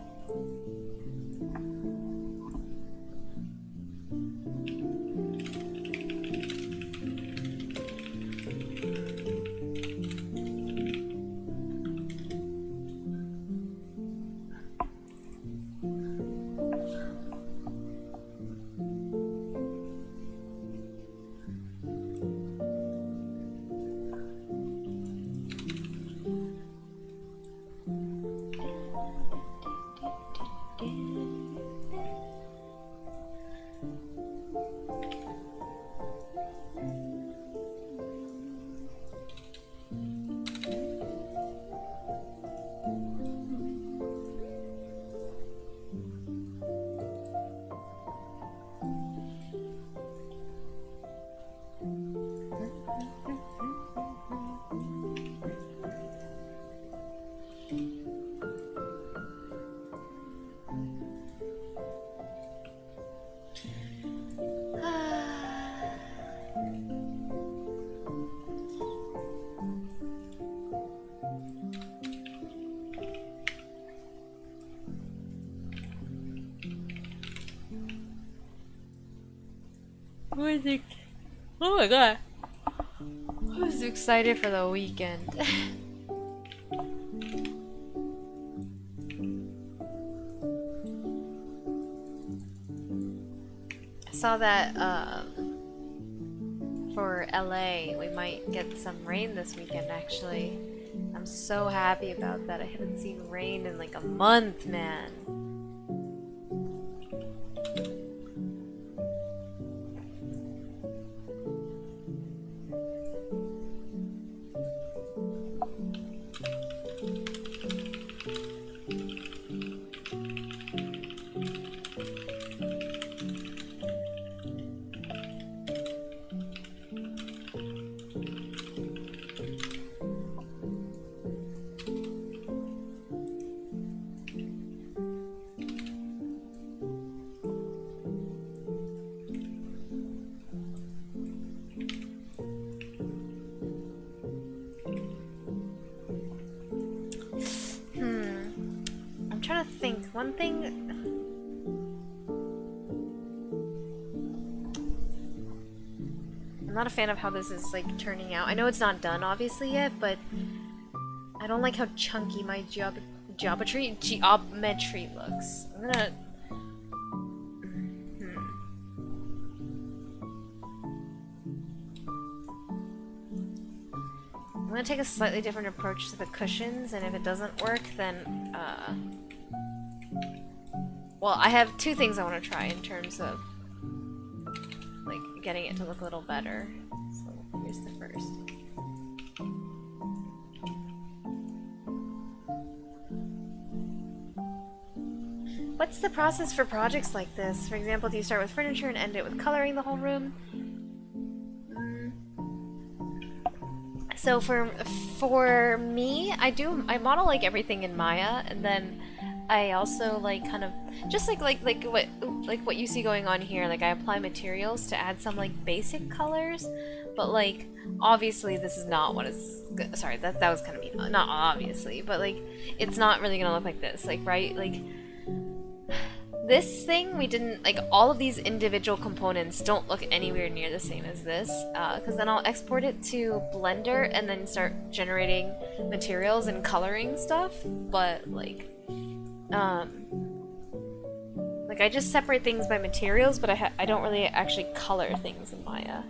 Oh my god. I was excited for the weekend. I saw that for LA we might get some rain this weekend actually. I'm so happy about that. I haven't seen rain in like a month, man. One thing... I'm not a fan of how this is like turning out. I know it's not done obviously yet, but I don't like how chunky my geometry looks. I'm gonna... I'm gonna take a slightly different approach to the cushions, and if it doesn't work, then well, I have two things I want to try in terms of like getting it to look a little better. So here's the first. What's the process for projects like this? For example, do you start with furniture and end it with coloring the whole room? So for me, I model like everything in Maya, and then I also like kind of just like what you see going on here. Like I apply materials to add some like basic colors, but like obviously this is not what it's. Sorry, that was kind of mean. Not obviously, but like it's not really gonna look like this. Like right, like this thing we didn't like. All of these individual components don't look anywhere near the same as this, because then I'll export it to Blender and then start generating materials and coloring stuff. But like I just separate things by materials, but I don't really actually color things in Maya.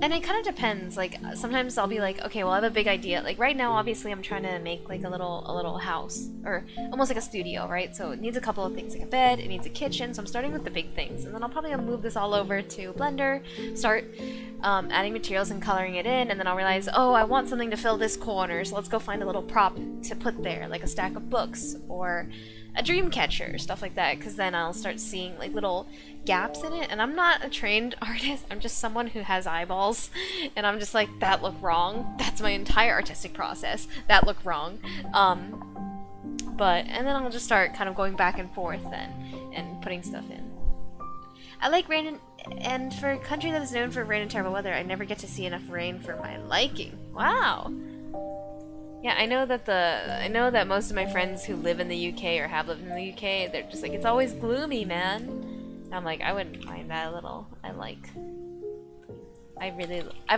And it kind of depends. Like sometimes I'll be like, okay, well I have a big idea. Like right now, obviously I'm trying to make like a little house or almost like a studio, right? So it needs a couple of things, like a bed, it needs a kitchen. So I'm starting with the big things, and then I'll probably move this all over to Blender, start adding materials and coloring it in, and then I'll realize, oh, I want something to fill this corner, so let's go find a little prop to put there, like a stack of books or a dream catcher, stuff like that, because then I'll start seeing like little gaps in it. And I'm not a trained artist, I'm just someone who has eyeballs, and I'm just like, that looked wrong. That's my entire artistic process. That looked wrong. And then I'll just start kind of going back and forth then and putting stuff in. I like rain, and for a country that is known for rain and terrible weather, I never get to see enough rain for my liking. Wow. Yeah, I know that most of my friends who live in the UK or have lived in the UK, they're just like, it's always gloomy, man. And I'm like, I wouldn't mind that a little. I've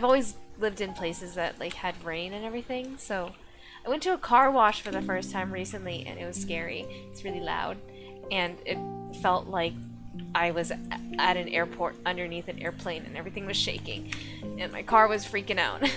always lived in places that like had rain and everything. So I went to a car wash for the first time recently, and it was scary. It's really loud, and it felt like I was at an airport underneath an airplane, and everything was shaking, and my car was freaking out.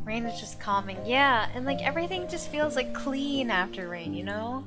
Rain is just calming. Yeah, and like everything just feels like clean after rain, you know?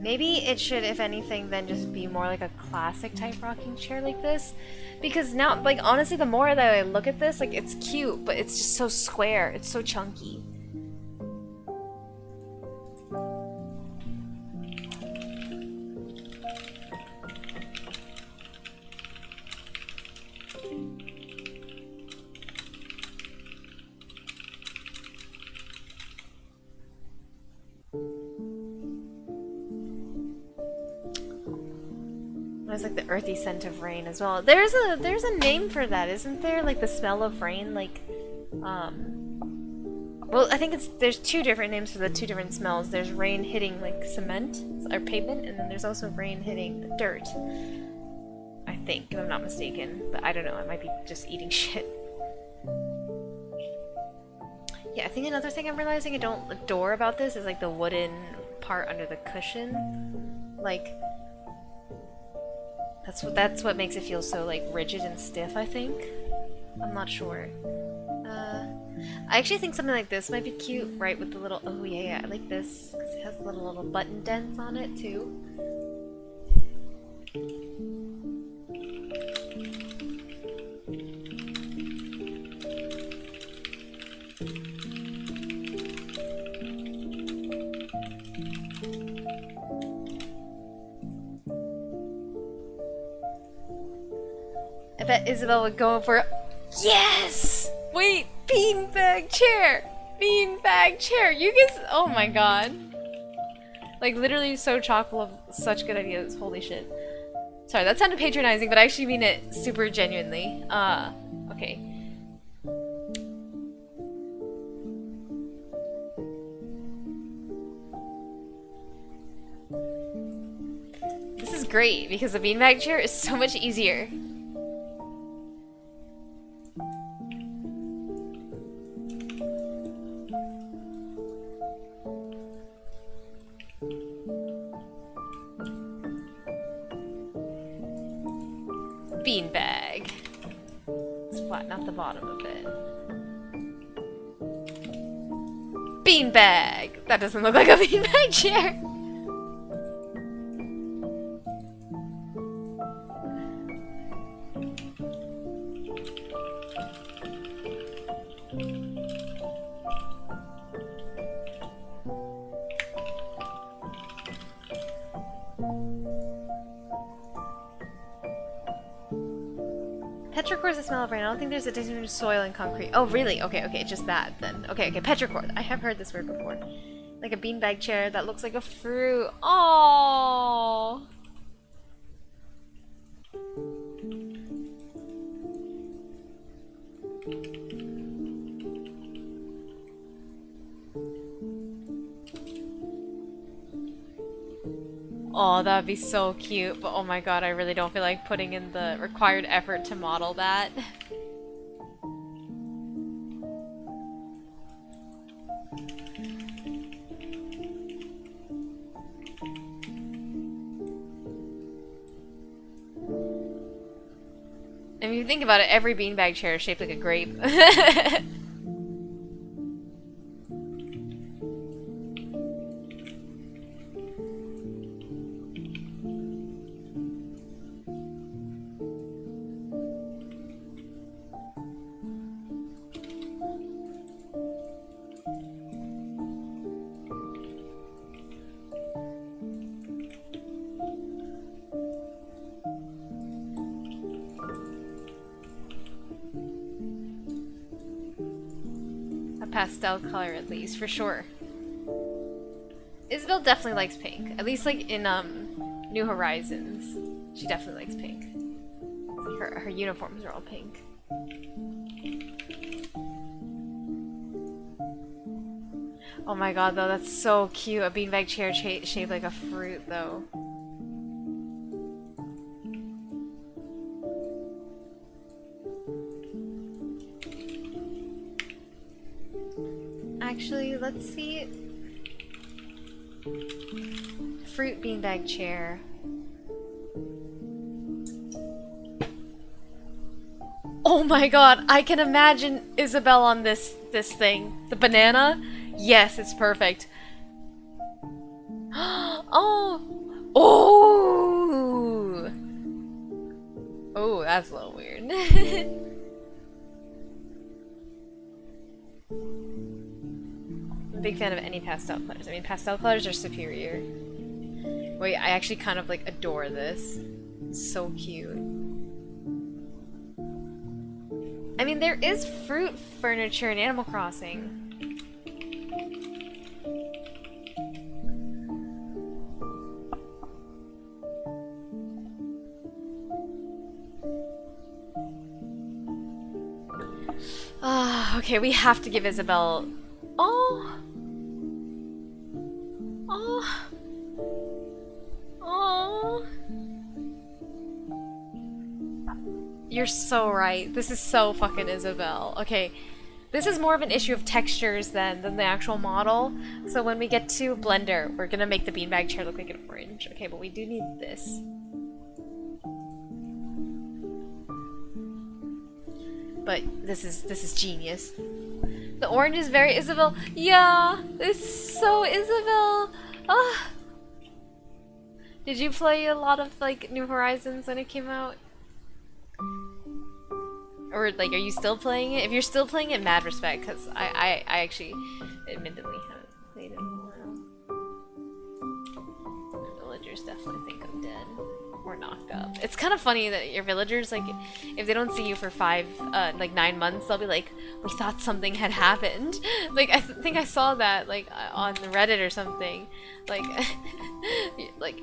Maybe it should, if anything, then just be more like a classic type rocking chair like this. Because now, like, honestly, the more that I look at this, like, it's cute, but it's just so square. It's so chunky. There's like the earthy scent of rain as well. There's a name for that, isn't there? Like the smell of rain, like well, I think there's two different names for the two different smells. There's rain hitting like cement or pavement, and then there's also rain hitting dirt. I think, if I'm not mistaken, but I don't know. I might be just eating shit. Yeah, I think another thing I'm realizing I don't adore about this is like the wooden part under the cushion. Like, That's what makes it feel so like rigid and stiff, I think. I'm not sure. I actually think something like this might be cute, right, with the little, oh yeah, I like this, because it has the little button dents on it, too. I bet Isabelle would go for, yes! Wait, beanbag chair! Beanbag chair! You guys, oh my god. Like, literally so chock full of such good ideas, holy shit. Sorry, that sounded patronizing, but I actually mean it super genuinely. Okay. This is great, because the beanbag chair is so much easier. Beanbag. Let's flatten out the bottom a bit. Beanbag! That doesn't look like a beanbag chair! Petrichor is the smell of rain. I don't think there's a distinction between soil and concrete. Oh, really? Okay, okay, just that then. Okay, okay, petrichor. I have heard this word before. Like a beanbag chair that looks like a fruit. Oh. Oh, that'd be so cute, but oh my god, I really don't feel like putting in the required effort to model that. I mean, if you think about it, every beanbag chair is shaped like a grape. Pastel color at least, for sure. Isabelle definitely likes pink. At least like in New Horizons. She definitely likes pink. Her uniforms are all pink. Oh my god though, that's so cute. A beanbag chair shaped like a fruit though. Actually, let's see. Fruit beanbag chair. Oh my god, I can imagine Isabelle on this thing. The banana? Yes, it's perfect. Oh! Oh! Oh, that's a little weird. I'm a big fan of any pastel colors. I mean, pastel colors are superior. Wait, I actually kind of like adore this. It's so cute. I mean, there is fruit furniture in Animal Crossing. Ah, okay, we have to give Isabelle. Oh. Oh. Oh. You're so right. This is so fucking Isabelle. Okay. This is more of an issue of textures than the actual model. So when we get to Blender, we're gonna make the beanbag chair look like an orange. Okay, but we do need this. But this is genius. The orange is very Isabelle. Yeah, it's so Isabelle. Ah. Did you play a lot of like New Horizons when it came out? Or like, are you still playing it? If you're still playing it, mad respect, because I actually, admittedly, haven't played it in a while. The villagers definitely think I'm dead or knocked up. It's kind of funny that your villagers, like, if they don't see you for 9 months, they'll be like, "We thought something had happened." Like, I think I saw that like on Reddit or something. Like, like,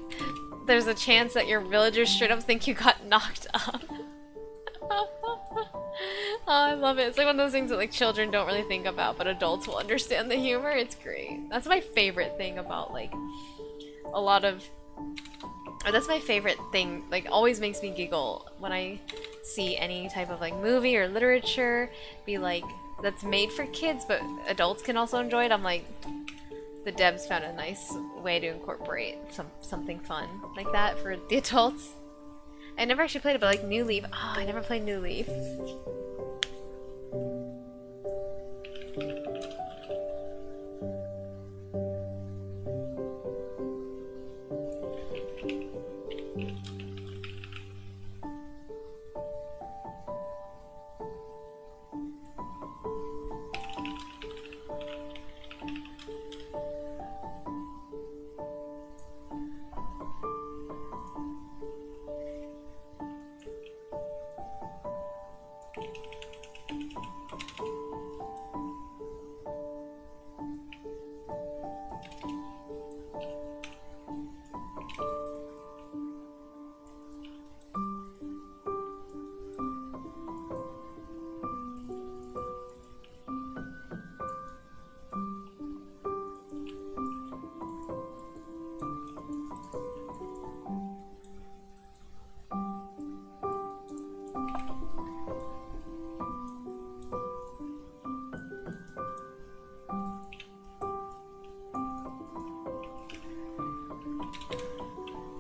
there's a chance that your villagers straight up think you got knocked up. Oh, I love it. It's like one of those things that like children don't really think about, but adults will understand the humor. It's great. That's my favorite thing about like a lot of, or that's my favorite thing. Like always makes me giggle when I see any type of like movie or literature be like that's made for kids, but adults can also enjoy it. I'm like, the devs found a nice way to incorporate something fun like that for the adults. I never actually played it, but like New Leaf. Oh, I never played New Leaf.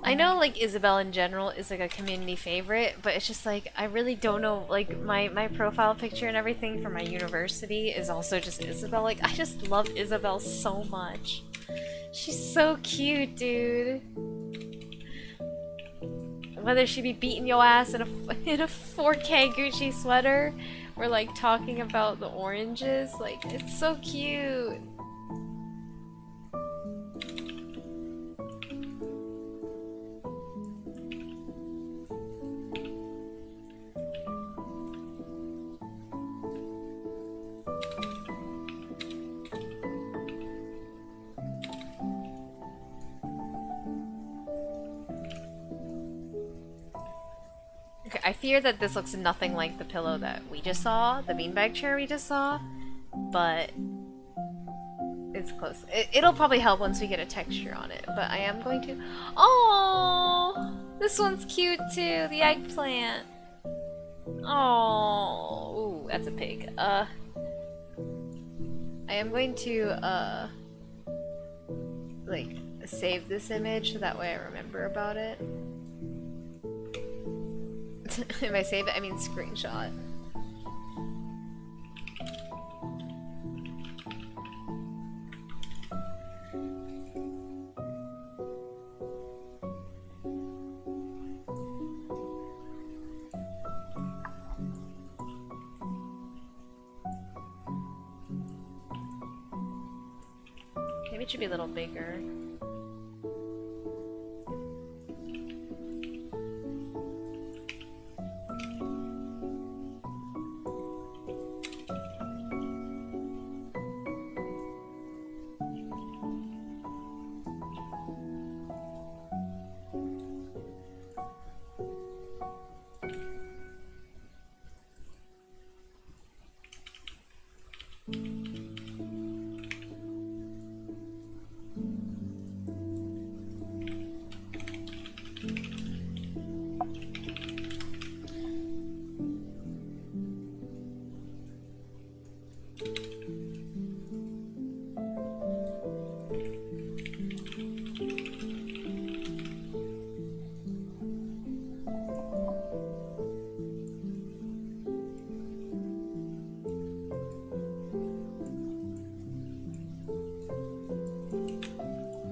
I know like Isabelle in general is like a community favorite, but it's just like I really don't know, like my profile picture and everything for my university is also just Isabelle. Like I just love Isabelle so much. She's so cute, dude. Whether she be beating your ass in a 4K Gucci sweater or like talking about the oranges, like it's so cute. Okay, I fear that this looks nothing like the pillow that we just saw, the beanbag chair we just saw, but it's close. It'll probably help once we get a texture on it, but I am going to... Oh, this one's cute too, the eggplant. Oh, ooh, that's a pig. I am going to, like, save this image so that way I remember about it. If I save it, I mean screenshot. Maybe it should be a little bigger.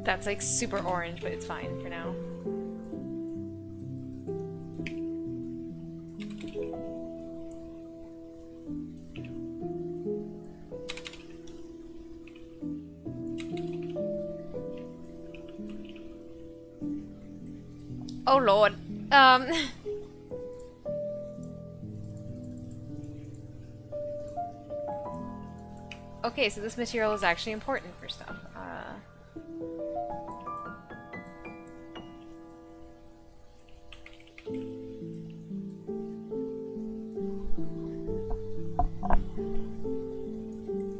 That's like super orange, but it's fine for now. Oh lord. Okay, so this material is actually important for stuff.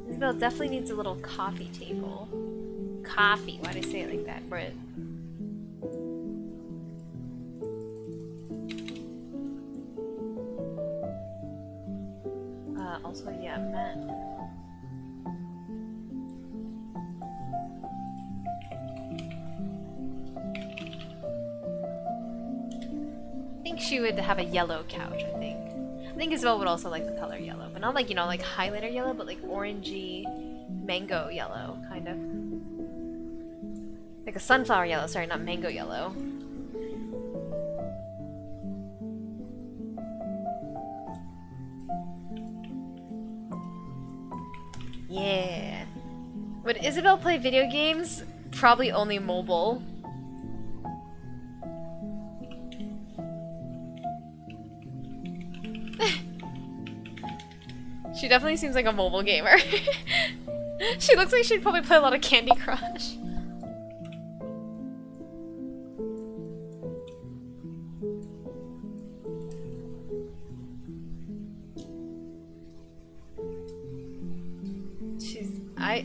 Isabelle definitely needs a little coffee table. Coffee, why did I say it like that? Bread. Also, yeah, Matt. I think she would have a yellow couch, I think. I think Isabelle would also like the color yellow, but not like, you know, like highlighter yellow, but like orangey mango yellow, kind of. Like a sunflower yellow, sorry, not mango yellow. Yeah. Would Isabelle play video games? Probably only mobile. She definitely seems like a mobile gamer. She looks like she'd probably play a lot of Candy Crush.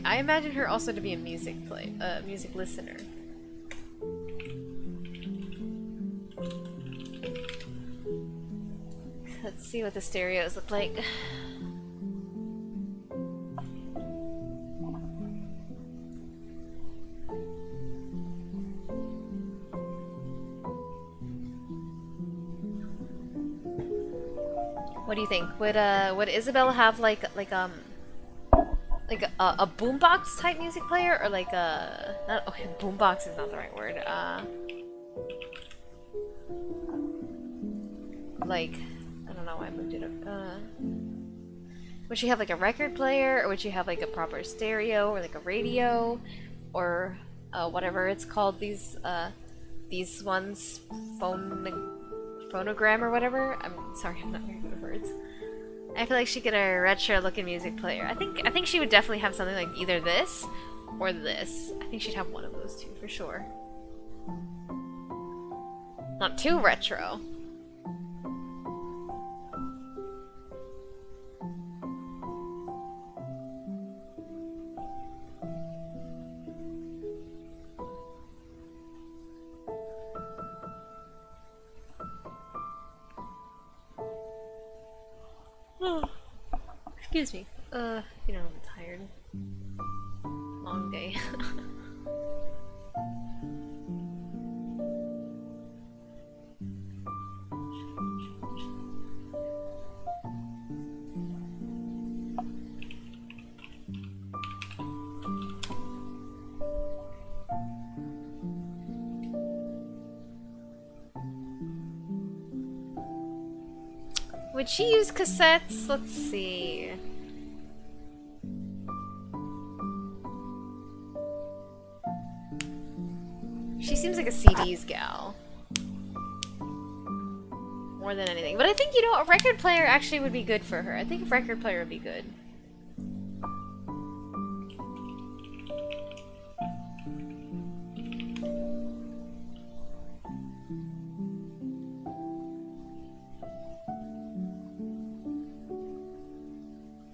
I imagine her also to be a music listener. Let's see what the stereos look like. What do you think? Would Isabelle have like a boombox type music player, or like a okay, boombox is not the right word. Like I don't know why I moved it up. Would she have like a record player, or would she have like a proper stereo, or like a radio, or whatever it's called? These ones, phonogram or whatever. I'm sorry, I'm not very good at words. I feel like she could have a retro-looking music player. I think she would definitely have something like either this or this. I think she'd have one of those two for sure. Not too retro. Excuse me. You know, I'm tired. Long day. Would she use cassettes? Let's see. She seems like a CDs gal. More than anything. But I think, you know, a record player actually would be good for her. I think a record player would be good.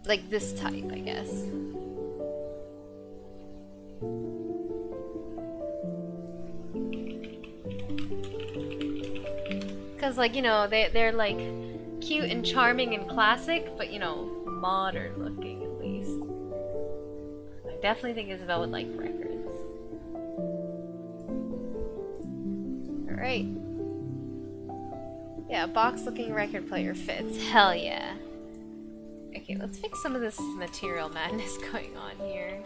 Like this type, I guess. Because, like, you know, they're like cute and charming and classic, but, you know, modern looking at least. I definitely think Isabelle would like records. Alright. Yeah, a box looking record player fits. Hell yeah. Okay, let's fix some of this material madness going on here.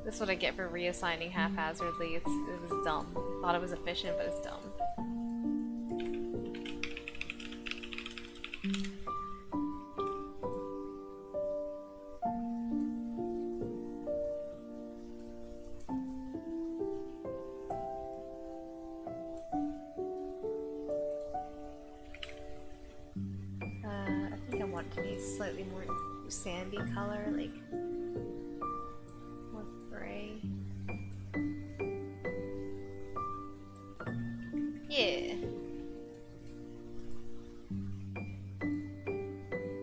This is what I get for reassigning haphazardly. It was dumb. Thought it was efficient, but it's dumb. I think I want it to be slightly more sandy color, like more gray. Yeah.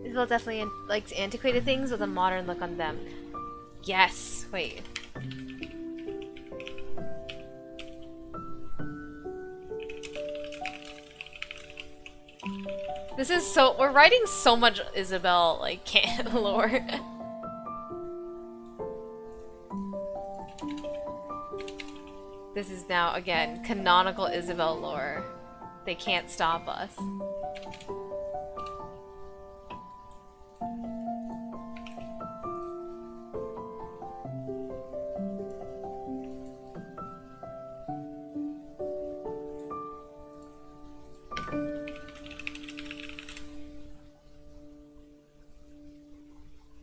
Isabelle definitely likes antiquated things with a modern look on them. Yes! Wait. This is so- we're writing so much Isabelle, like, canon lore. This is now, again, canonical Isabelle lore. They can't stop us.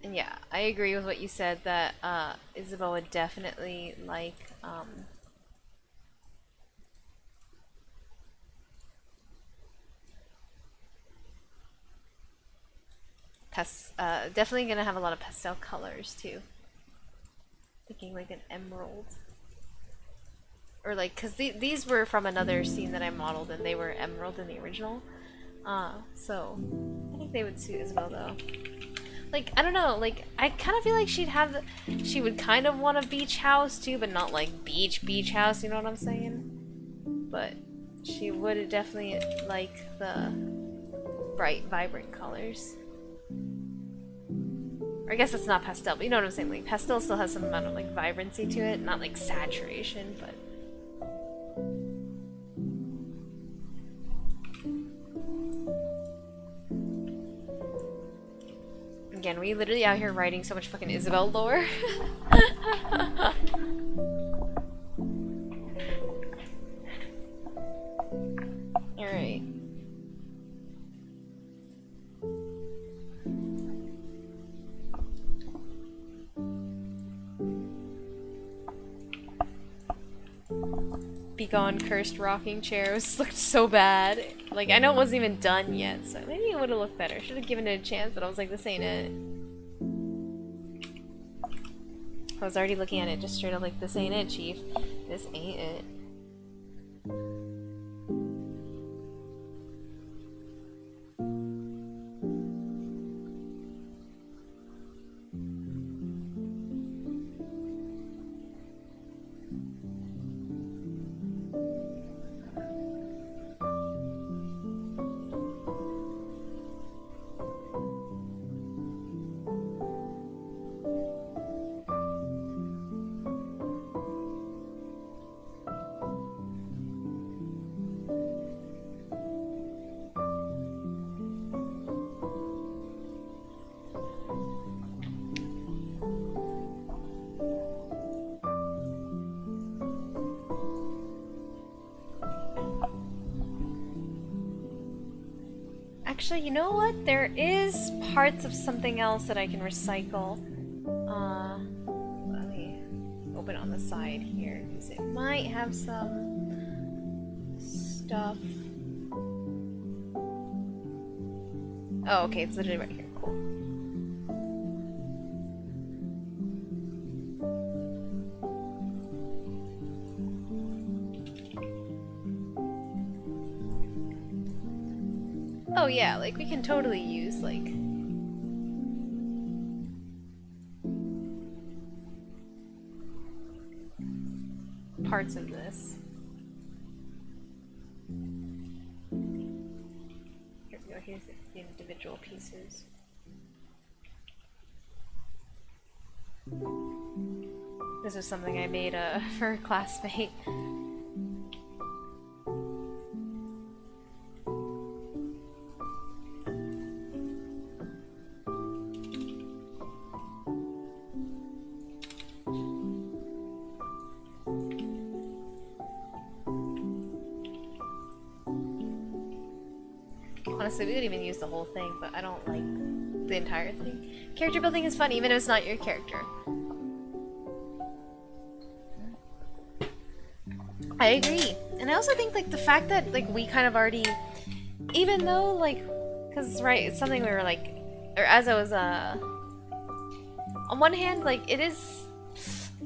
And yeah, I agree with what you said that Isabelle would definitely like definitely gonna have a lot of pastel colors too. Thinking like an emerald. Or like, cause these were from another scene that I modeled and they were emerald in the original. So I think they would suit Isabelle though. Like, I don't know, like, I kind of feel like she would kind of want a beach house too, but not like beach house, you know what I'm saying? But she would definitely like the bright, vibrant colors. Or I guess it's not pastel, but you know what I'm saying? Like, pastel still has some amount of like vibrancy to it, not like saturation, but. Again, we literally out here writing so much fucking Isabelle lore. Alright. Begone cursed rocking chair. This looked so bad. Like, I know it wasn't even done yet, so maybe it would have looked better. Should have given it a chance, but I was like, this ain't it. I was already looking at it just straight up like, this ain't it, chief. This ain't it. Actually, you know what? There is parts of something else that I can recycle. Let me open on the side here, because it might have some stuff. Oh, okay, it's literally right here. Cool. Oh yeah, like we can totally use like parts of this. Here we go, here's the individual pieces. This was something I made for a classmate. honestly, we could even use the whole thing, but I don't like the entire thing. Character building is fun, even if it's not your character. I agree. And I also think, like, the fact that, like, we kind of already... Even though, like... Because, right, it's something we were, like... Or as I was, on one hand, like, it is...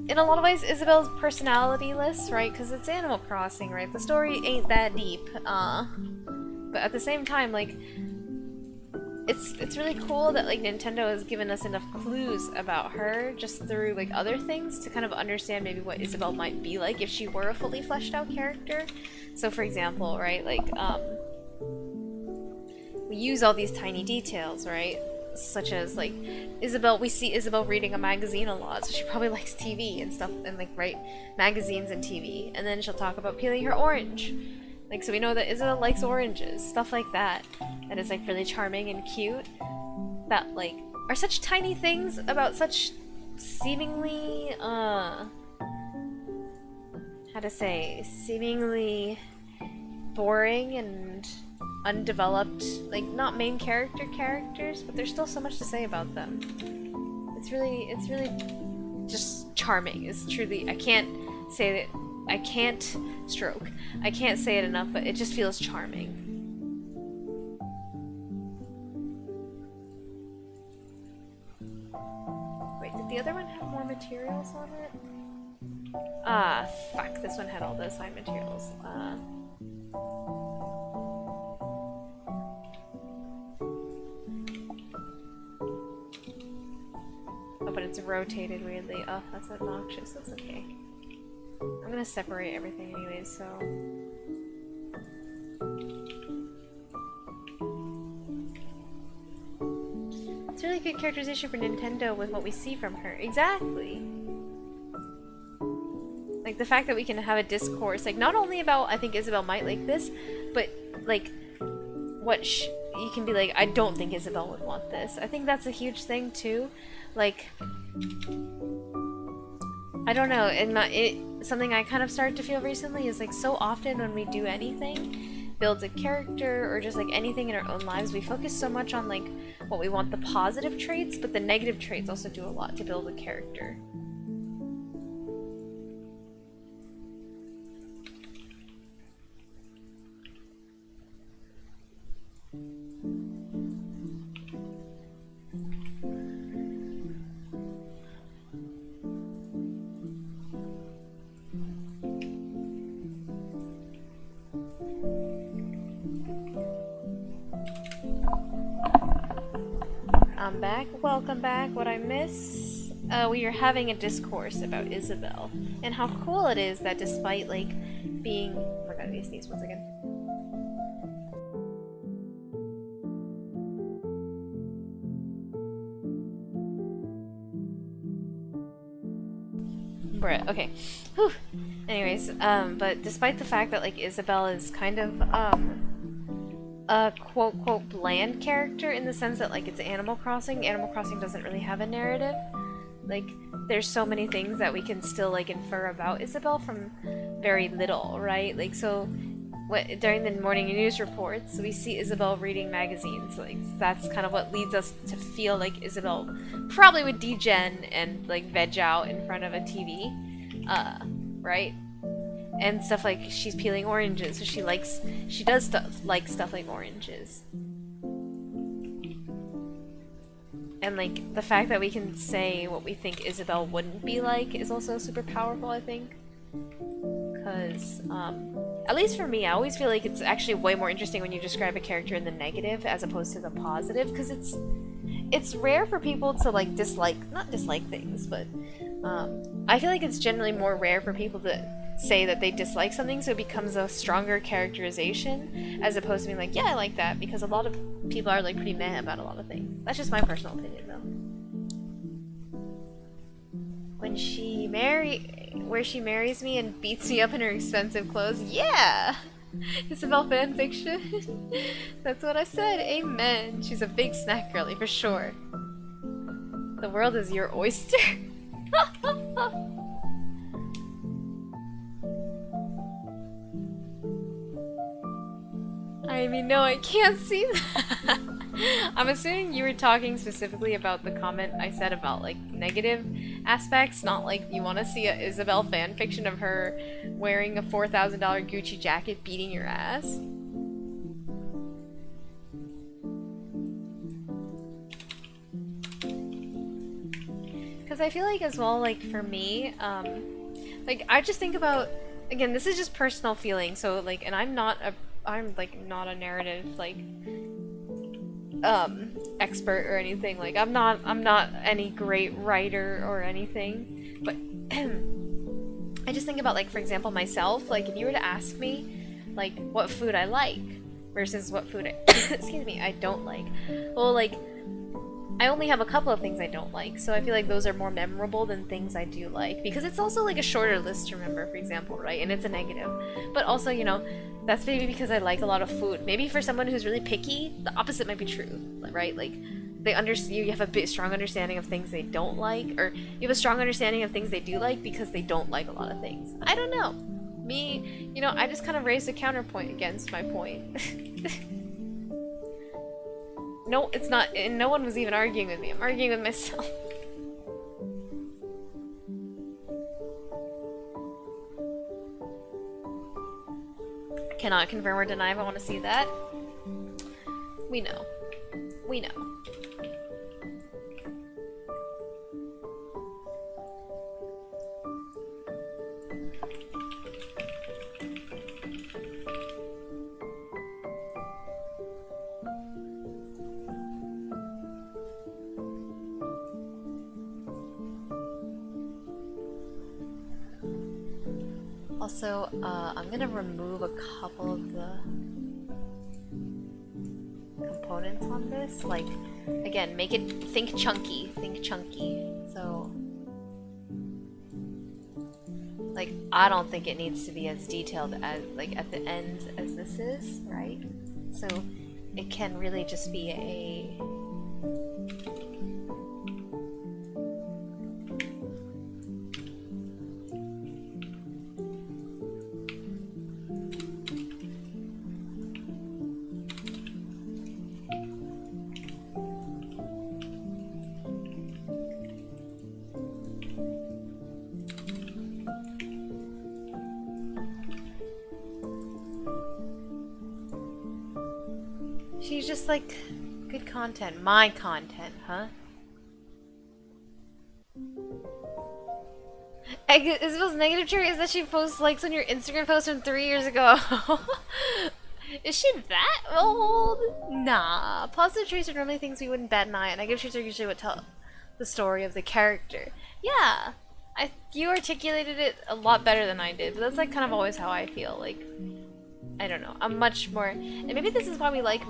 In a lot of ways, Isabelle's personality-less, right? Because it's Animal Crossing, right? The story ain't that deep, but at the same time, like... It's really cool that, like, Nintendo has given us enough clues about her just through, like, other things to kind of understand maybe what Isabelle might be like if she were a fully fleshed out character. So, for example, right, like, we use all these tiny details, right? Such as, like, Isabelle, we see Isabelle reading a magazine a lot, so she probably likes TV and stuff, and, like, right, magazines and TV. And then she'll talk about peeling her orange. Like, so we know that Isabelle likes oranges, stuff like that. That is, like, really charming and cute. That, like, are such tiny things about such seemingly, how to say, seemingly boring and undeveloped, like, not main characters, but there's still so much to say about them. It's really just charming. It's truly, I can't say that, I can't say it enough, but it just feels charming. Wait, did the other one have more materials on it? Ah, fuck, this one had all the assigned materials. Oh, but it's rotated weirdly. Oh, that's obnoxious. That's okay. I'm gonna separate everything anyways, so... It's really good characterization for Nintendo with what we see from her. Exactly! Like, the fact that we can have a discourse, like, not only about, I think Isabelle might like this, but, like, what you can be like, I don't think Isabelle would want this. I think that's a huge thing, too. Like... I don't know, something I kind of started to feel recently is, like, so often when we do anything, build a character or just, like, anything in our own lives, we focus so much on, like, what we want the positive traits, but the negative traits also do a lot to build a character. I'm back. Welcome back. What I miss? We are having a discourse about Isabelle and how cool it is that despite, like, being... Oh my god, I need to sneeze once again. Bruh, okay. Whew. Anyways, but despite the fact that, like, Isabelle is kind of, a quote-quote bland character in the sense that, like, it's Animal Crossing. Animal Crossing doesn't really have a narrative. Like, there's so many things that we can still, like, infer about Isabelle from very little, right? Like, so, during the morning news reports, we see Isabelle reading magazines. Like, that's kind of what leads us to feel like Isabelle probably would degen and, like, veg out in front of a TV. Right? And stuff like she's peeling oranges, so she does stuff like oranges. And, like, the fact that we can say what we think Isabelle wouldn't be like is also super powerful, I think. Because, at least for me, I always feel like it's actually way more interesting when you describe a character in the negative as opposed to the positive, because it's rare for people to, like, not dislike things, but, I feel like it's generally more rare for people to say that they dislike something, so it becomes a stronger characterization as opposed to being like, yeah, I like that, because a lot of people are, like, pretty meh about a lot of things. That's just my personal opinion, though. When where she marries me and beats me up in her expensive clothes, yeah! Isabelle fanfiction. That's what I said, amen. She's a big snack girly, for sure. The world is your oyster. I mean, no, I can't see that. I'm assuming you were talking specifically about the comment I said about, like, negative aspects, not like you want to see a Isabelle fanfiction of her wearing a $4,000 Gucci jacket beating your ass. Because I feel like as well, like, for me, like, I just think about, again, this is just personal feeling, so, like, and I'm like, not a narrative, like, expert or anything. Like, I'm not any great writer or anything, but I just think about, like, for example, myself, like, if you were to ask me, like, what food I like versus what food I, excuse me, I don't like, well, like, I only have a couple of things I don't like, so I feel like those are more memorable than things I do like, because it's also like a shorter list to remember, for example, right? And it's a negative. But also, you know, that's maybe because I like a lot of food. Maybe for someone who's really picky, the opposite might be true, right? Like, you have a bit strong understanding of things they don't like, or you have a strong understanding of things they do like because they don't like a lot of things. I don't know. Me, you know, I just kind of raised a counterpoint against my point. No, it's not, and no one was even arguing with me. I'm arguing with myself. Cannot confirm or deny if I want to see that. We know. We know. Also, I'm gonna remove a couple of the components on this. Like, again, make it, think chunky, So, like, I don't think it needs to be as detailed as, like, at the end as this is, right? So, it can really just be a... She's just like, good content. My content, huh? Isabel's negative trait is that she posts likes on your Instagram post from 3 years ago. Is she that old? Nah. Positive traits are normally things we wouldn't bat an eye on. Negative traits are usually what tell the story of the character. Yeah. You articulated it a lot better than I did, but that's like kind of always how I feel. Like, I don't know. I'm much more, and maybe this is why we like,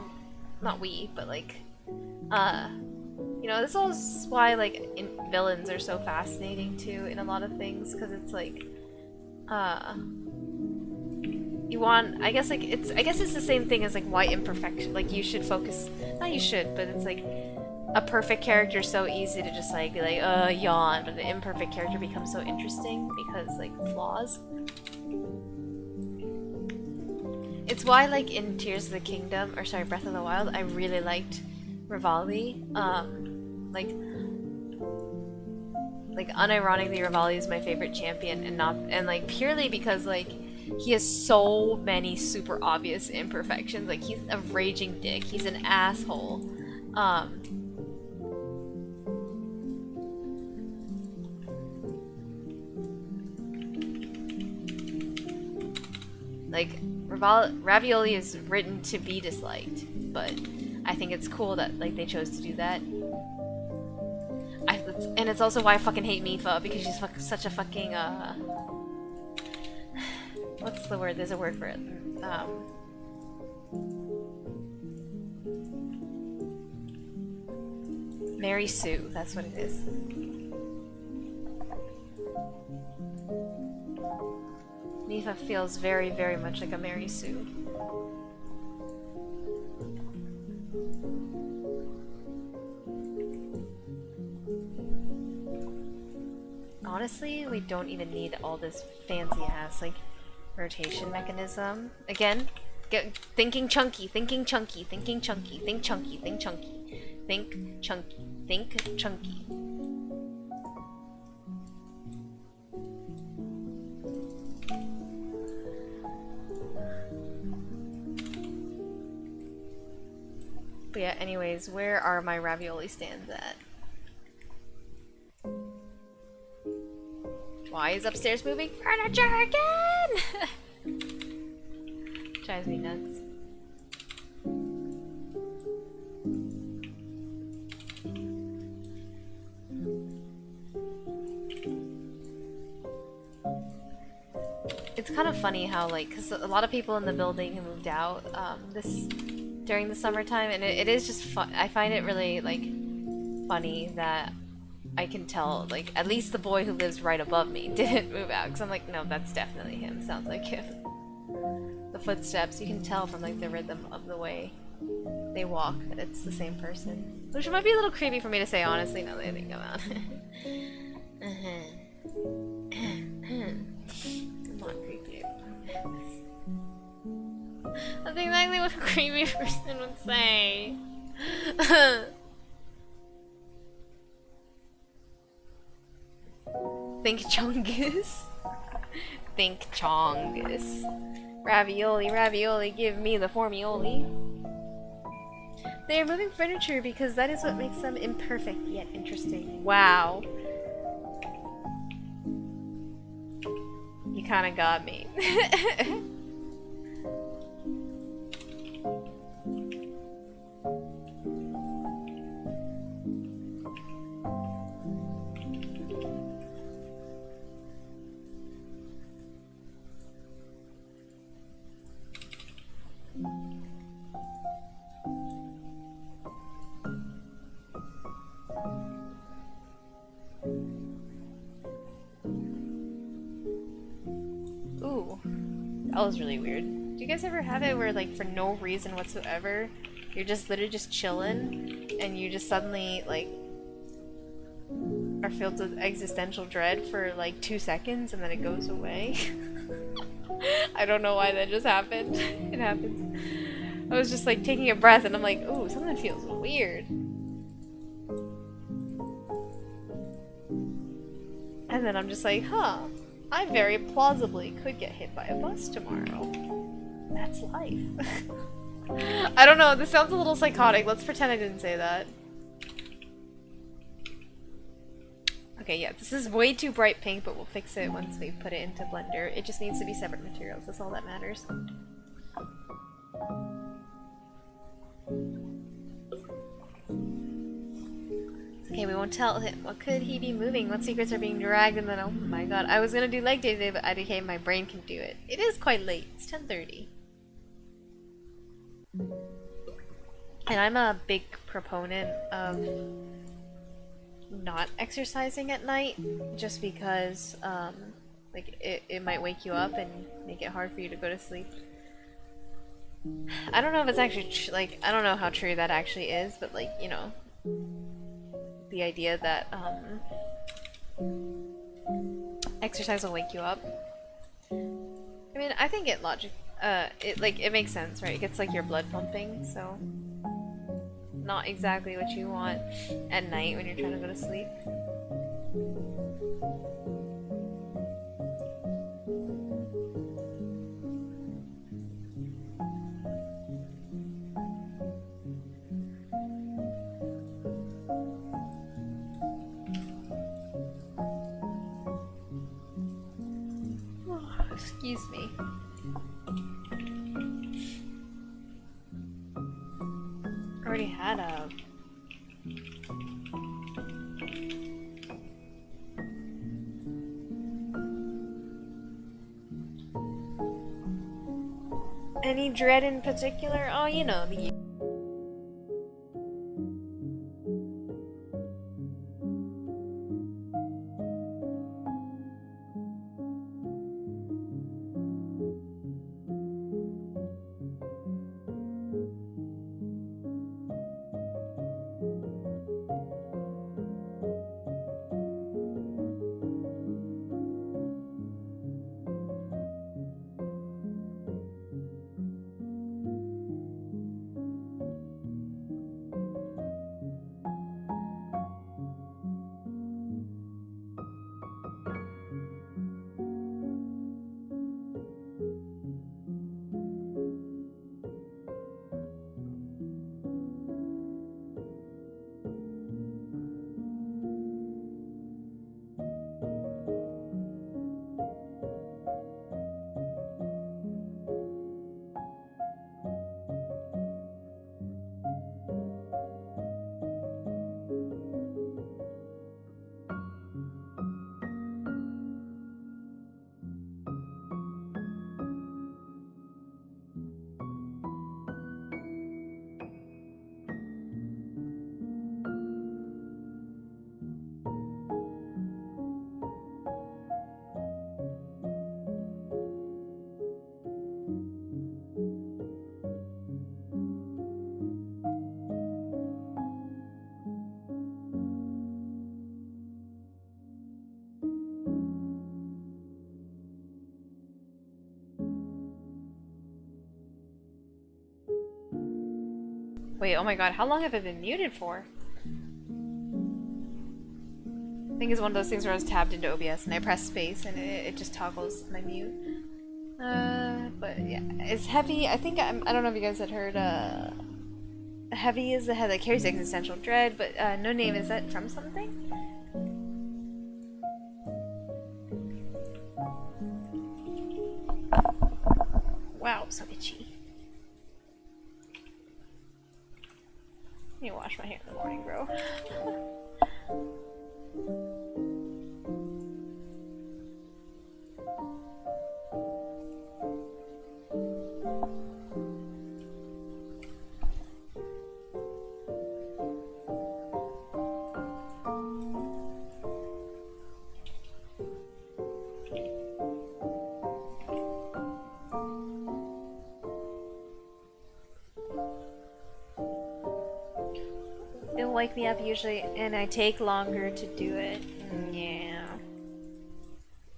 not we, but like, you know, this is why like villains are so fascinating too in a lot of things, because it's like, you want, I guess it's the same thing as like why imperfection, like you should focus, not you should, but it's like a perfect character is so easy to just like be like, yawn, but the imperfect character becomes so interesting because like flaws. It's why, like, in Tears of the Kingdom, or sorry, Breath of the Wild, I really liked Rivali. Like unironically, Rivali is my favorite champion, and like purely because like he has so many super obvious imperfections. Like he's a raging dick. He's an asshole. Like, Ravioli is written to be disliked, but I think it's cool that like they chose to do that. And it's also why I fucking hate Mifa, because she's such a fucking what's the word? There's a word for it. Mary Sue, that's what it is. Mifa feels very, very much like a Mary Sue. Honestly, we don't even need all this fancy ass like rotation mechanism. Again, Thinking chunky, thinking chunky, thinking chunky, think chunky, think chunky, think chunky, think chunky. But yeah, anyways, where are my ravioli stands at? Why is upstairs moving furniture again? Drives me nuts. It's kind of funny how, like, because a lot of people in the building have moved out during the summertime, and it is just fun. I find it really, like, funny that I can tell, like, at least the boy who lives right above me didn't move out, because I'm like, no, that's definitely him. Sounds like him. The footsteps, you can tell from, like, the rhythm of the way they walk that it's the same person. Which might be a little creepy for me to say, honestly, now that I think about it. I'm not creepy. That's exactly what a creepy person would say. Think chongus. Think chongus. Ravioli, ravioli, give me the formioli. They are moving furniture because that is what makes them imperfect yet interesting. Wow. You kinda got me. Ooh, that was really weird. Do you guys ever have it where, like, for no reason whatsoever, you're just literally just chilling, and you just suddenly, like, are filled with existential dread for, like, 2 seconds, and then it goes away? I don't know why that just happened. It happens. I was just, like, taking a breath, and I'm like, ooh, something feels weird. And then I'm just like, huh. I very plausibly could get hit by a bus tomorrow. That's life. I don't know, this sounds a little psychotic. Let's pretend I didn't say that. Okay, yeah, this is way too bright pink, but we'll fix it once we put it into Blender. It just needs to be separate materials, that's all that matters. Okay, we won't tell him. What could he be moving? What secrets are being dragged? And then, oh my god, I was gonna do leg day today, but I became my brain can do it. It is quite late. It's 10:30. And I'm a big proponent of not exercising at night, just because, like, it might wake you up and make it hard for you to go to sleep. I don't know if it's actually, like, I don't know how true that actually is, but, like, you know, the idea that exercise will wake you up. I mean, I think it makes sense, right? It gets like your blood pumping, so not exactly what you want at night when you're trying to go to sleep. Excuse me. Already had a... Any dread in particular? Oh, you know, the... Wait, oh my god, how long have I been muted for? I think it's one of those things where I was tabbed into OBS and I press space and it just toggles my mute. But yeah, it's heavy. I think I don't know if you guys had heard. Heavy is the head that carries existential dread, but no name. Is that from something? Wow, so itchy. I need to wash my hair in the morning, bro. It'll wake me up usually, and I take longer to do it. Yeah.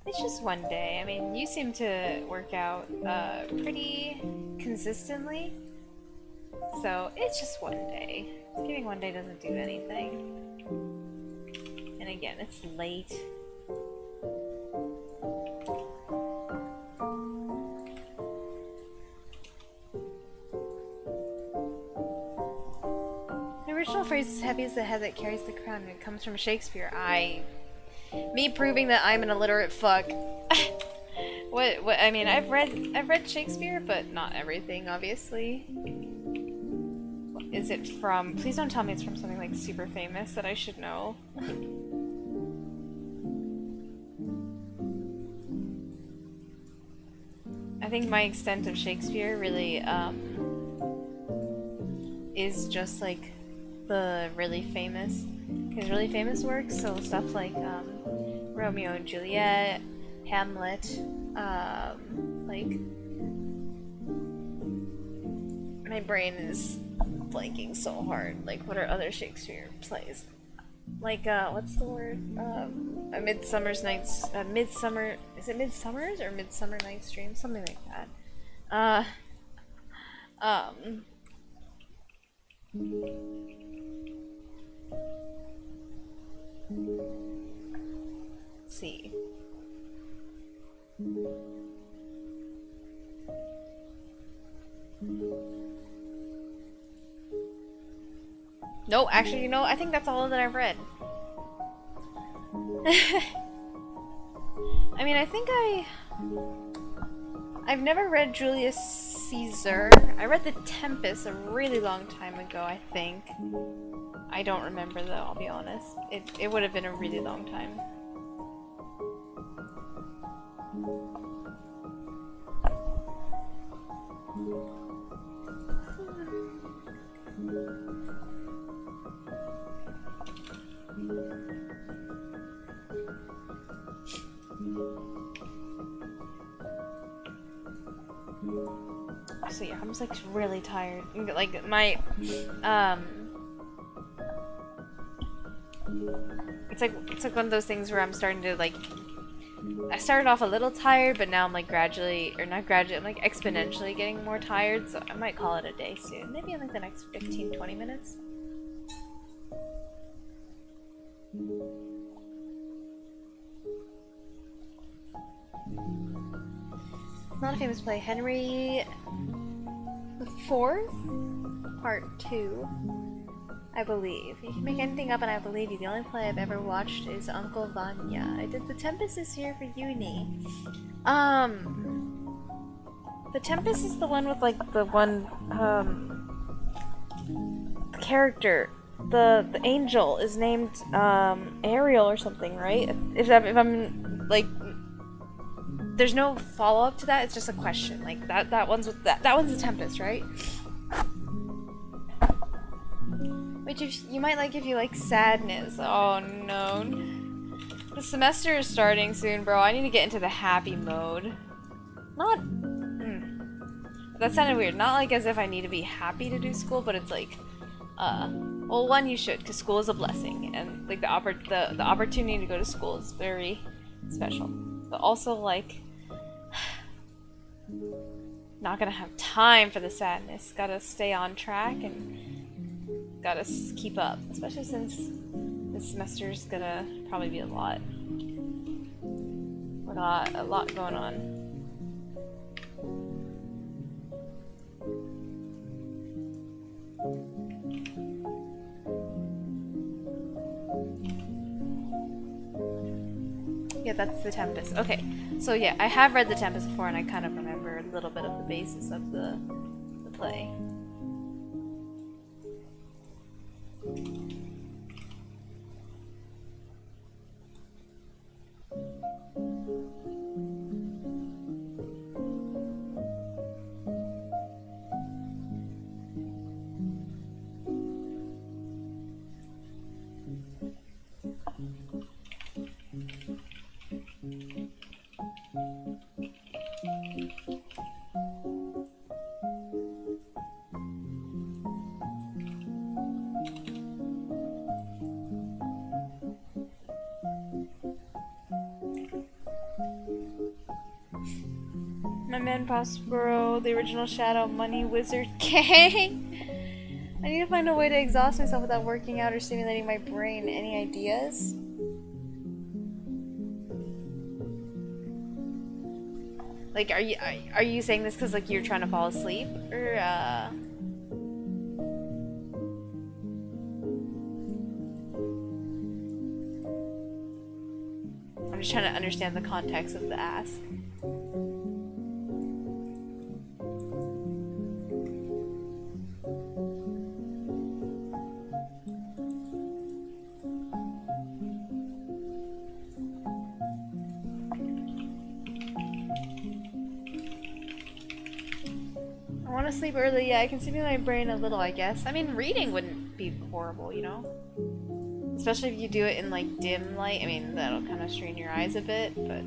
It's just one day. I mean, you seem to work out pretty consistently. So, it's just one day. Skipping one day doesn't do anything. And again, it's late. The original phrase is heavy is the head that carries the crown, and it comes from Shakespeare. Me proving that I'm an illiterate fuck. What I mean, I've read Shakespeare, but not everything, obviously. Is it from? Please don't tell me it's from something like super famous that I should know. I think my extent of Shakespeare really is just like the really famous, his really famous works. So stuff like Romeo and Juliet, Hamlet, like my brain is blanking so hard. Like, what are other Shakespeare plays? Like, what's the word? A Midsummer's Night's, Midsummer, is it Midsummer's or Midsummer Night's Dream? Something like that. Let's see. No, actually, you know, I think that's all that I've read. I mean, I think I've never read Julius Caesar. I read The Tempest a really long time ago, I think. I don't remember though, I'll be honest. It would have been a really long time. So yeah, I'm just like really tired. Like my it's like one of those things where I'm starting to like, I started off a little tired, but now I'm like gradually, or not gradually, I'm like exponentially getting more tired, so I might call it a day soon. Maybe in like the next 15-20 minutes. It's not a famous play. Henry IV? Part 2. I believe. You can make anything up and I believe you. The only play I've ever watched is Uncle Vanya. I did The Tempest this year for uni. The Tempest is the one with like the one, the character. The angel is named, Ariel or something, right? If I'm, like, there's no follow-up to that, it's just a question. Like, that one's with that one's The Tempest, right? Which you might like if you like sadness. Oh no. The semester is starting soon, bro. I need to get into the happy mode. Not... That sounded weird. Not like as if I need to be happy to do school, but it's like... well, one, you should, because school is a blessing. And like the opportunity to go to school is very special. But also like... not gonna have time for the sadness. Gotta stay on track and gotta keep up, especially since this semester's gonna probably be a lot going on. Yeah, that's The Tempest. Okay, so yeah, I have read The Tempest before, and I kind of remember a little bit of the basis of the play. My man Prospero, the original Shadow Money Wizard Gang. I need to find a way to exhaust myself without working out or stimulating my brain. Any ideas? Like, are you saying this because like you're trying to fall asleep, or I'm just trying to understand the context of the ask. I want to sleep early. Yeah, I can stimulate my brain a little, I guess. I mean, reading wouldn't be horrible, you know? Especially if you do it in, like, dim light. I mean, that'll kind of strain your eyes a bit, but...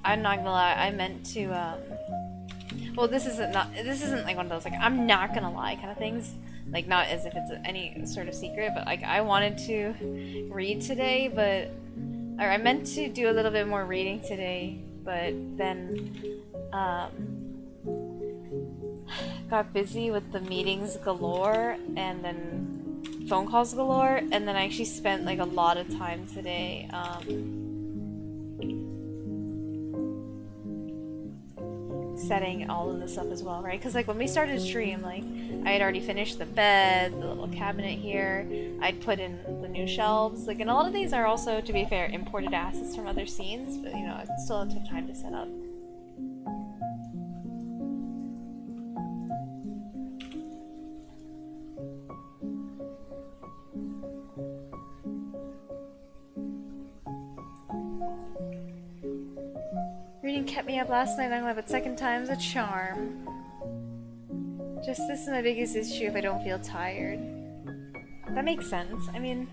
I'm not gonna lie, I meant to, well, this isn't like one of those, like, I'm not gonna lie kind of things. Like, not as if it's any sort of secret, but, like, I wanted to read today, but... Or I meant to do a little bit more reading today, but then, got busy with the meetings galore, and then phone calls galore, and then I actually spent, like, a lot of time today, setting all of this up as well, right? Because, like, when we started stream, like, I had already finished the bed, the little cabinet here, I'd put in the new shelves, like, and a lot of these are also, to be fair, imported assets from other scenes, but, you know, it still took time to set up. Reading kept me up last night, I'm glad, but second time's a charm. Just this is my biggest issue if I don't feel tired. That makes sense. I mean...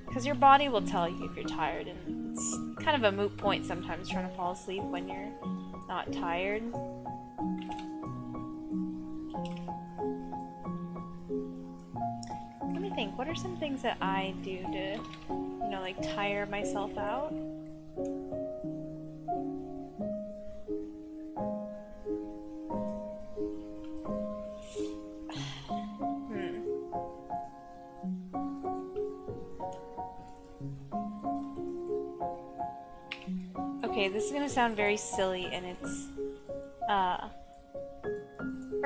Because your body will tell you if you're tired, and it's kind of a moot point sometimes trying to fall asleep when you're not tired. Let me think, what are some things that I do to, you know, like, tire myself out? Okay, this is gonna sound very silly, and it's, or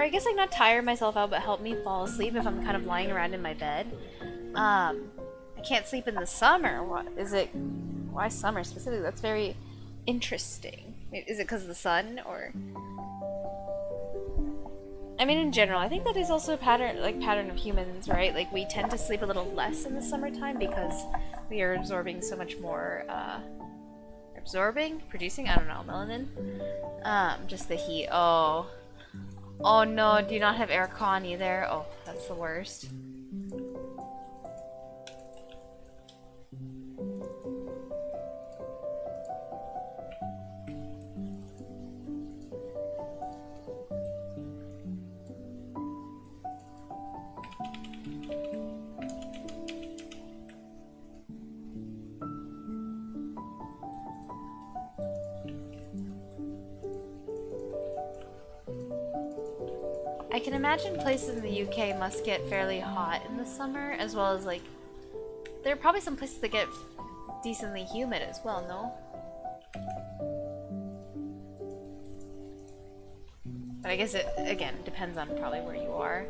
I guess, like, not tire myself out, but help me fall asleep if I'm kind of lying around in my bed. I can't sleep in the summer. What is it? Why summer specifically? That's very interesting. Is it because of the sun, or? I mean, in general, I think that is also a pattern of humans, right? Like, we tend to sleep a little less in the summertime because we are absorbing so much more, producing, I don't know, melanin. Just the heat. Oh no, do you not have aircon either? Oh, that's the worst. I can imagine places in the UK must get fairly hot in the summer, as well as like there are probably some places that get decently humid as well, no? But I guess it, again, depends on probably where you are.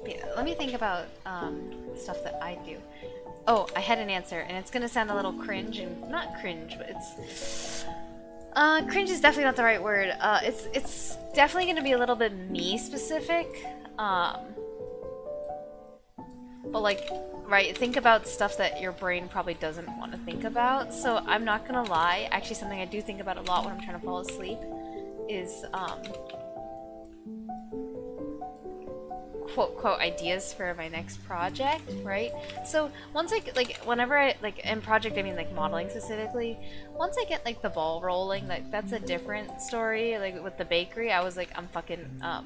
But yeah, let me think about stuff that I do. Oh, I had an answer, and it's gonna sound a little cringe, and not cringe, but it's... cringe is definitely not the right word. It's definitely gonna be a little bit me-specific. But like, right, think about stuff that your brain probably doesn't want to think about. So I'm not gonna lie, actually something I do think about a lot when I'm trying to fall asleep is, quote ideas for my next project, right? So once I like whenever I like in project I mean like modeling specifically, once I get like the ball rolling, like that's a different story. Like with the bakery, I was like I'm fucking I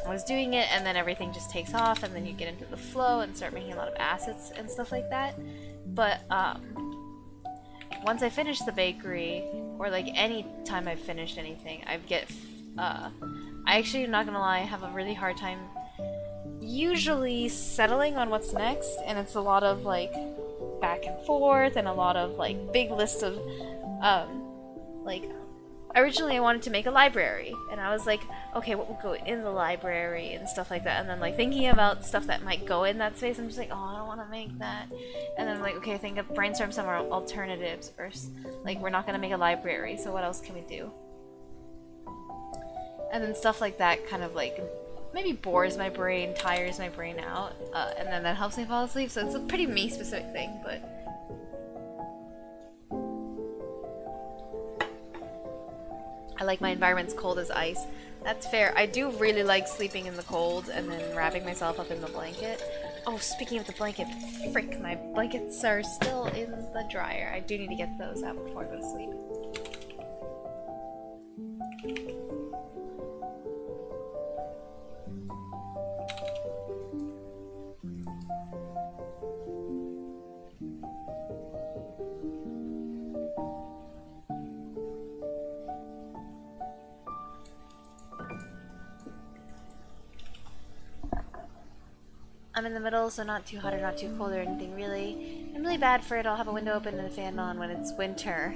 was doing it and then everything just takes off and then you get into the flow and start making a lot of assets and stuff like that. But once I finish the bakery or like any time I've finished anything, I get I actually, am not gonna lie, have a really hard time usually settling on what's next, and it's a lot of like back and forth and a lot of like big lists of like originally I wanted to make a library and I was like, okay, what would go in the library and stuff like that, and then like thinking about stuff that might go in that space, I'm just like, oh, I don't want to make that, and then I'm like, okay, think of brainstorm some alternatives, or like we're not gonna make a library, so what else can we do? And then stuff like that kind of like maybe bores my brain, tires my brain out, and then that helps me fall asleep. So it's a pretty me specific thing, but I like my environments cold as ice. That's fair. I do really like sleeping in the cold and then wrapping myself up in the blanket. Oh, speaking of the blanket, frick, my blankets are still in the dryer. I do need to get those out before I go to sleep. I'm in the middle, so not too hot or not too cold or anything really. I'm really bad for it. I'll have a window open and a fan on when it's winter.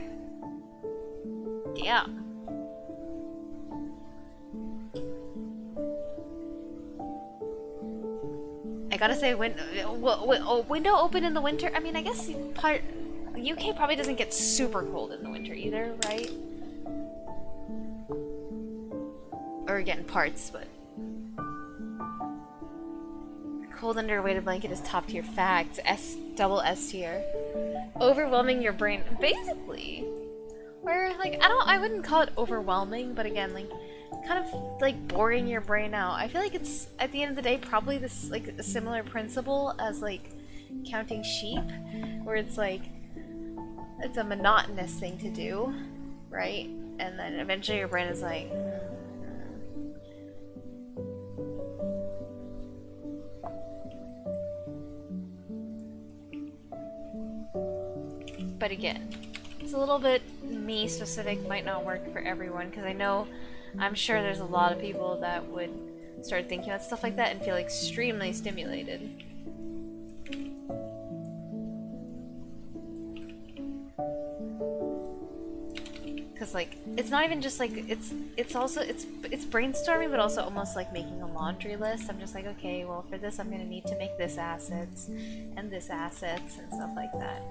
Yeah. I gotta say, window open in the winter? I mean, I guess the UK probably doesn't get super cold in the winter either, right? Or again, parts, but... Cold under a weighted blanket is top tier fact. Double S tier. Overwhelming your brain, basically. Where like I wouldn't call it overwhelming, but again, like kind of like boring your brain out. I feel like it's at the end of the day probably this like a similar principle as like counting sheep, where it's like it's a monotonous thing to do, right? And then eventually your brain is like. But again, it's a little bit me specific, might not work for everyone, because I'm sure there's a lot of people that would start thinking about stuff like that and feel extremely stimulated. Because like, it's not even just like, it's also, it's brainstorming, but also almost like making a laundry list. I'm just like, okay, well for this I'm gonna need to make this assets, and this assets, and stuff like that.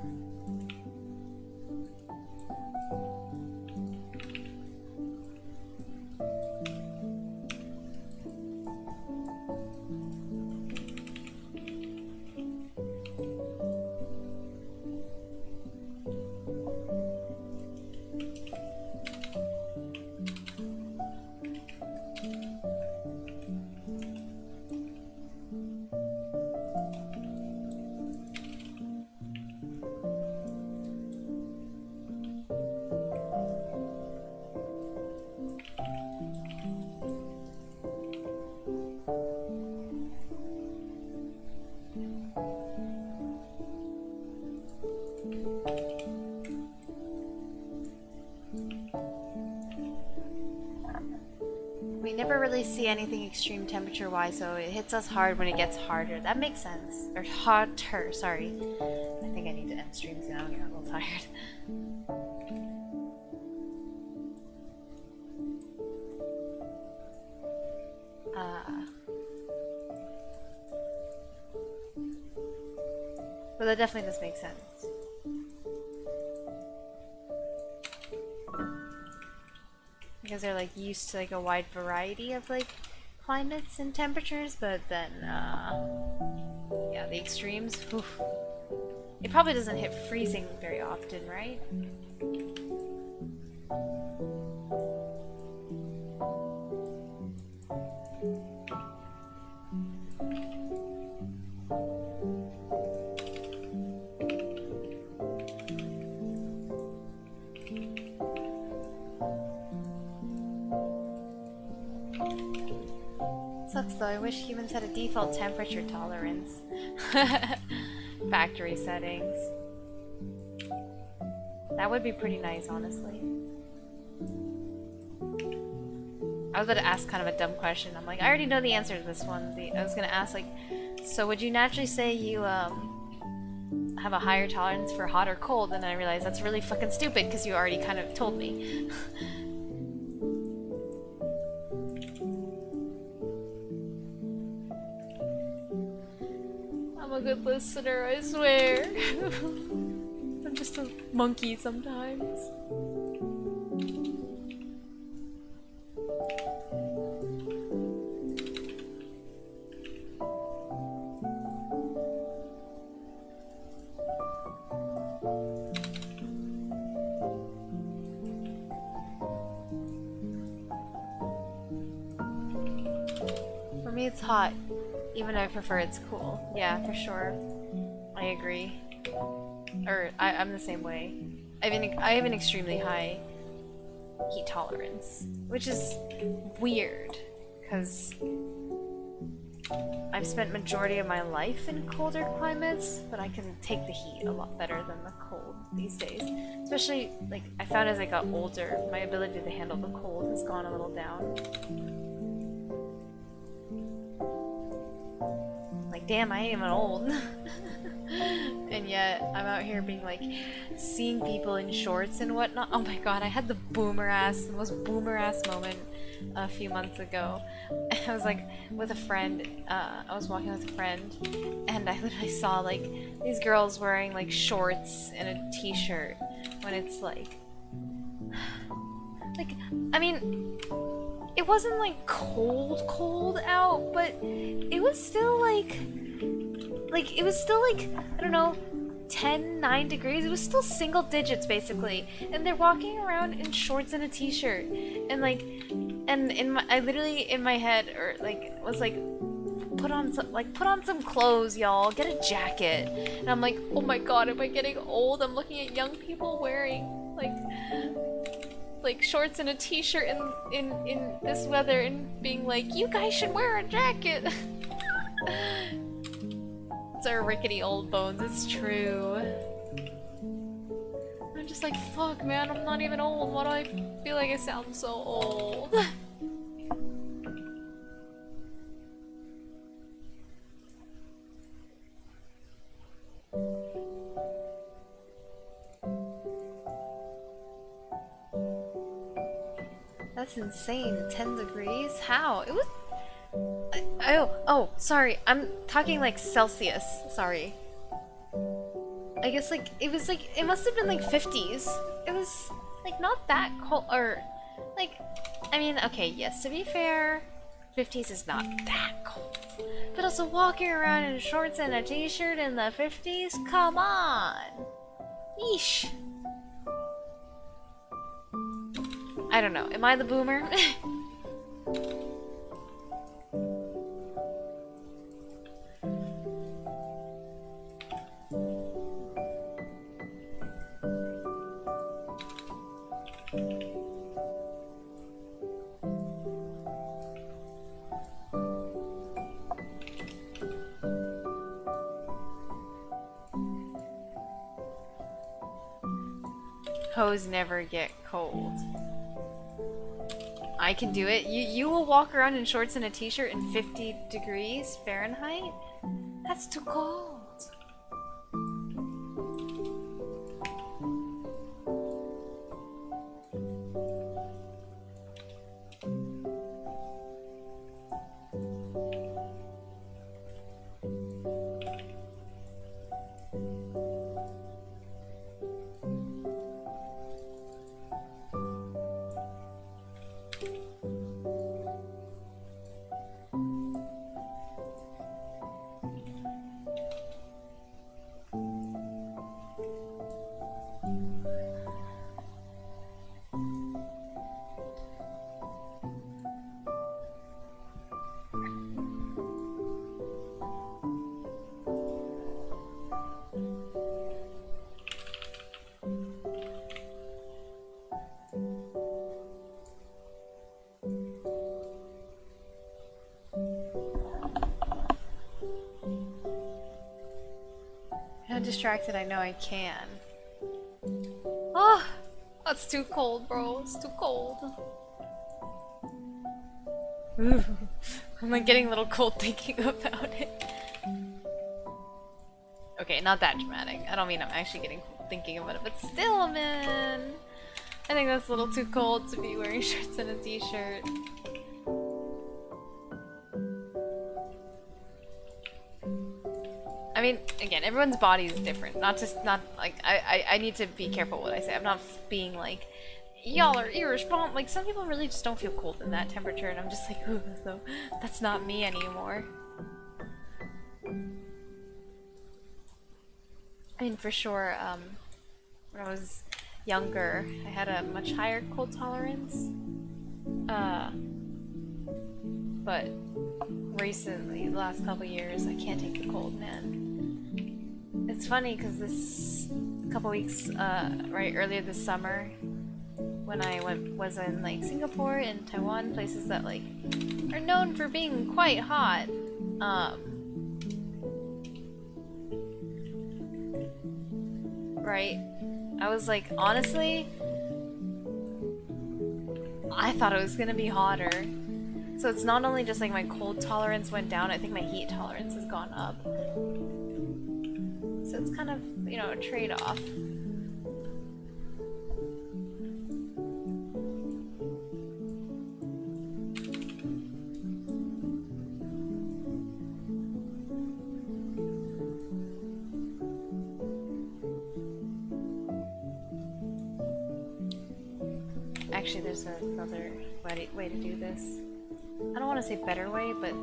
we never really see anything extreme temperature-wise, so it hits us hard when it gets harder. That makes sense. Or hotter, sorry. I think I need to end stream soon. I'm getting a little tired. But that definitely does make sense. Because they're like used to like a wide variety of like climates and temperatures, but then yeah, the extremes, oof. It probably doesn't hit freezing very often, right? Sucks though, I wish humans had a default temperature tolerance. Factory settings. That would be pretty nice, honestly. I was about to ask kind of a dumb question. I'm like, I already know the answer to this one. I was gonna ask like, so would you naturally say you have a higher tolerance for hot or cold? And then I realized that's really fucking stupid because you already kind of told me. I'm a good listener, I swear. I'm just a monkey sometimes. For me, it's hot. Even though I prefer it's cool. Yeah, for sure. I agree. Or, I'm the same way. I have an extremely high heat tolerance. Which is weird. Because I've spent majority of my life in colder climates, but I can take the heat a lot better than the cold these days. Especially, like, I found as I got older, my ability to handle the cold has gone a little down. Like, damn, I ain't even old. And yet, I'm out here being like, seeing people in shorts and whatnot. Oh my god, I had the most boomer ass moment a few months ago. I was like, with a friend, I was walking with a friend, and I literally saw like, these girls wearing like shorts and a t-shirt, when it's like, I mean, it wasn't like cold out, but it was still like, it was still like, I don't know, 9 degrees. It was still single digits basically, and they're walking around in shorts and a t-shirt, and like, and I literally in my head or like was like, put on some clothes, y'all, get a jacket. And I'm like, oh my god, am I getting old? I'm looking at young people wearing like shorts and a t-shirt in this weather and being like, you guys should wear a jacket. It's our rickety old bones, it's true. I'm just like, fuck man, I'm not even old. Why do I feel like I sound so old? That's insane. 10 degrees? How? It was... Oh, sorry. I'm talking like Celsius. Sorry. I guess like, it was like, it must have been like 50s. It was like not that cold, or like, I mean, okay, yes, to be fair, 50s is not that cold. But also walking around in shorts and a t-shirt in the 50s? Come on! Yeesh. I don't know. Am I the boomer? Hoes never get cold. I can do it. You will walk around in shorts and a t-shirt in 50 degrees Fahrenheit? That's too cold. How distracted I know I can. Oh, that's too cold, bro. It's too cold. Ooh. I'm like getting a little cold thinking about it. Okay, not that dramatic. I don't mean I'm actually getting cold thinking about it, but still, man. I think that's a little too cold to be wearing shorts and a t-shirt. I mean, again, everyone's body is different. Not like I need to be careful what I say. I'm not being like, y'all are irresponsible. Like, some people really just don't feel cold in that temperature, and I'm just like, ooh, so that's not me anymore. I mean, for sure, when I was younger, I had a much higher cold tolerance. But recently, the last couple years, I can't take the cold, man. It's funny because this couple weeks, right earlier this summer, when I was in like Singapore and Taiwan, places that like are known for being quite hot. Right? I was like, honestly, I thought it was gonna be hotter. So it's not only just like my cold tolerance went down, I think my heat tolerance has gone up. So it's kind of, you know, a trade-off. Actually, there's another way to do this. I don't want to say better way, but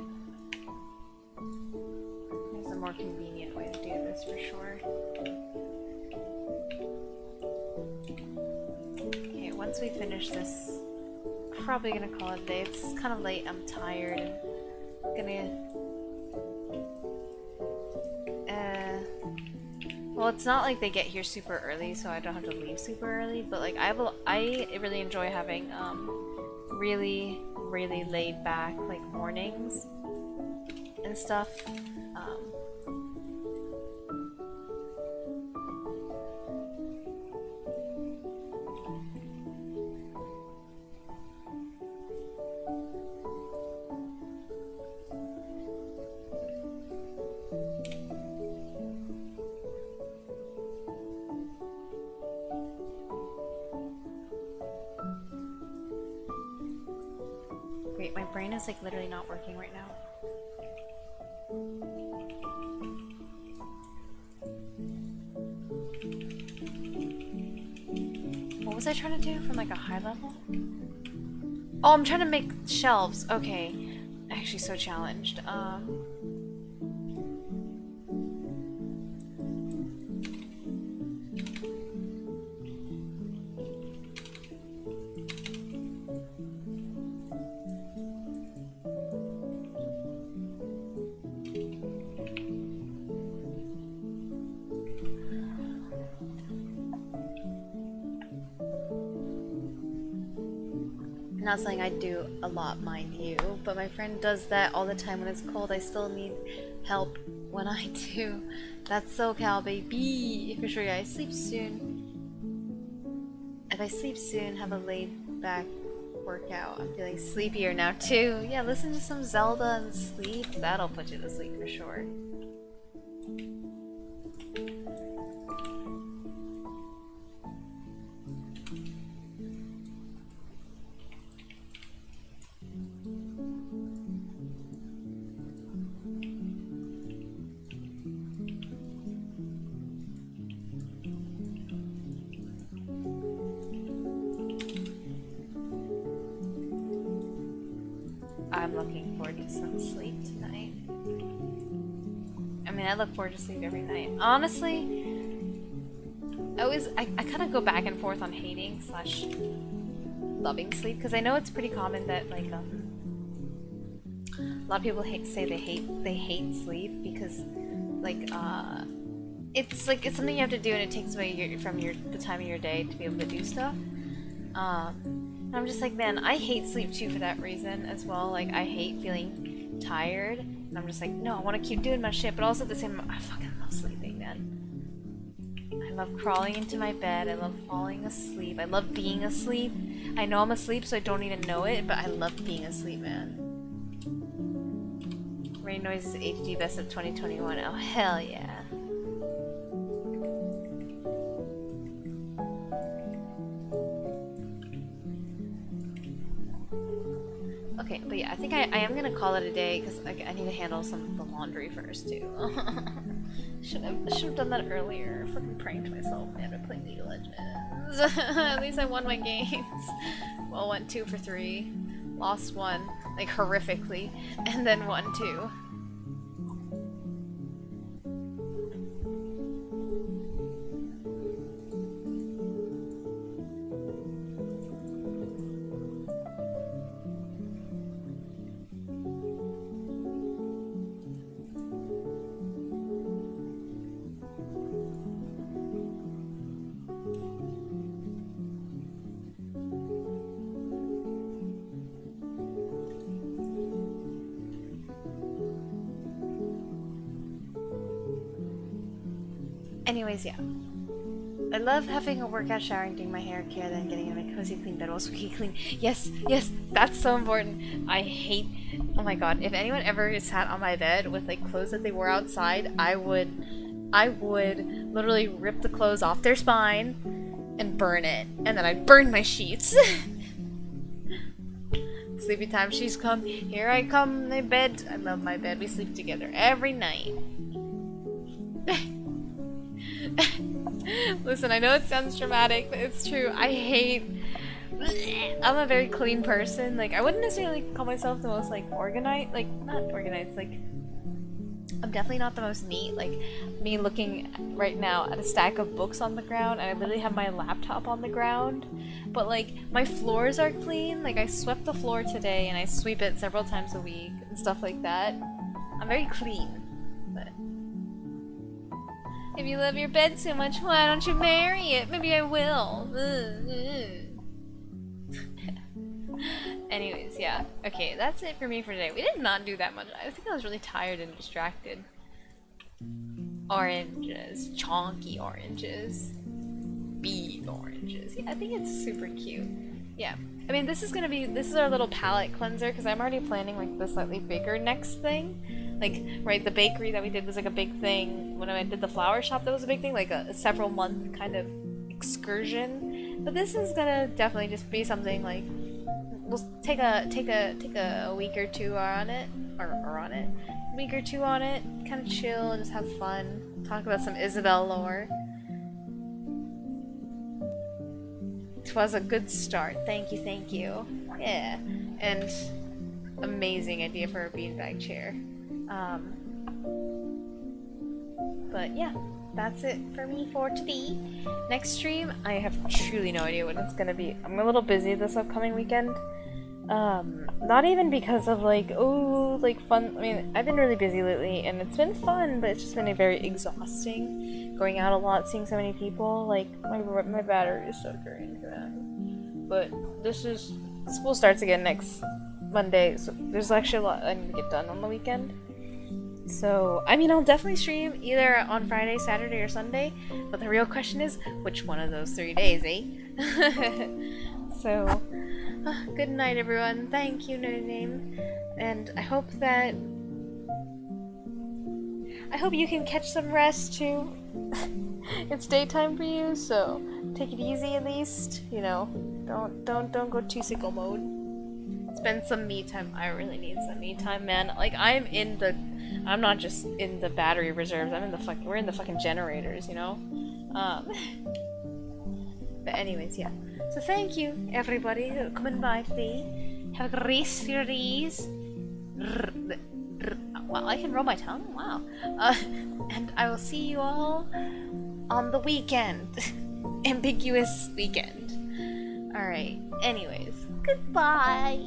there's a more convenient way to do this for sure. Okay, once we finish this, I'm probably gonna call it a day. It's kind of late, I'm tired, and I'm gonna... well, it's not like they get here super early, so I don't have to leave super early, but like I really enjoy having really laid back like mornings and stuff. Wait, my brain is like literally not working right now. What was I trying to do from like a high level? Oh, I'm trying to make shelves. Okay. Actually so challenged. Not something I do a lot, mind you, but my friend does that all the time when it's cold. I still need help when I do. That's SoCal, baby! For sure, guys. Sleep soon. If I sleep soon, have a laid back workout. I'm feeling sleepier now too. Yeah, listen to some Zelda and sleep. That'll put you to sleep for sure. I'm looking forward to some sleep tonight. I mean, I look forward to sleep every night. Honestly, I kind of go back and forth on hating slash loving sleep, because I know it's pretty common that like a lot of people say they hate sleep because like it's something you have to do and it takes away from the time of your day to be able to do stuff. I'm just like, man, I hate sleep too for that reason as well. Like, I hate feeling tired, and I'm just like, no, I want to keep doing my shit, but also at the same time, I fucking love sleeping, man. I love crawling into my bed, I love falling asleep, I love being asleep. I know I'm asleep, so I don't even know it, but I love being asleep, man. Rain Noises HD Best of 2021, oh hell yeah. Okay, but yeah, I think I am gonna call it a day because I need to handle some of the laundry first too. should have done that earlier. Freaking pranked myself, man, by playing League of Legends. At least I won my games. Well, went 2 for 3, lost 1, like horrifically, and then won 2. Anyways, yeah. I love having a workout, showering, doing my hair, care, then getting in my cozy clean bed while squeaky clean. Yes, yes, that's so important. I hate, oh my god, if anyone ever sat on my bed with like clothes that they wore outside, I would literally rip the clothes off their spine and burn it. And then I'd burn my sheets. Sleepy time, she's come. Here I come, my bed. I love my bed. We sleep together every night. Listen, I know it sounds dramatic, but it's true. I'm a very clean person. Like, I wouldn't necessarily call myself the most, like, organized. Like, not organized, like, I'm definitely not the most neat. Like, me looking right now at a stack of books on the ground, and I literally have my laptop on the ground. But, like, my floors are clean. Like, I swept the floor today, and I sweep it several times a week, and stuff like that. I'm very clean. If you love your bed so much, why don't you marry it? Maybe I will. Anyways, yeah. Okay, that's it for me for today. We did not do that much. I think I was really tired and distracted. Oranges. Chonky oranges. Big oranges. Yeah, I think it's super cute. Yeah. I mean, this is our little palette cleanser, because I'm already planning, like, the slightly bigger next thing. Like, right, the bakery that we did was, like, a big thing. When I did the flower shop, that was a big thing, like a several month kind of excursion. But this is gonna definitely just be something, like, we'll take a week or two on it, a week or two on it, kind of chill, just have fun, talk about some Isabelle lore. It was a good start. Thank you, thank you. Yeah. And amazing idea for a beanbag chair. But yeah, that's it for me for today. Next stream, I have truly no idea when it's gonna be. I'm a little busy this upcoming weekend. Not even because of like, oh, like fun. I mean, I've been really busy lately and it's been fun, but it's just been a very exhausting. Going out a lot, seeing so many people, like my battery is so drained, man. But school starts again next Monday, so there's actually a lot I need to get done on the weekend. So, I mean, I'll definitely stream either on Friday, Saturday, or Sunday, but the real question is, which one of those 3 days, eh? So, Good night, everyone. Thank you, No Name. And I hope you can catch some rest too. It's daytime for you, so take it easy at least. You know, don't go too sicko mode. Spend some me time. I really need some me time, man. Like I'm not just in the battery reserves. We're in the fucking generators, you know. But anyways, yeah. So thank you everybody for coming by today. Have a great series. Wow, I can roll my tongue. Wow. And I will see you all on the weekend. Ambiguous weekend. Alright, anyways, goodbye!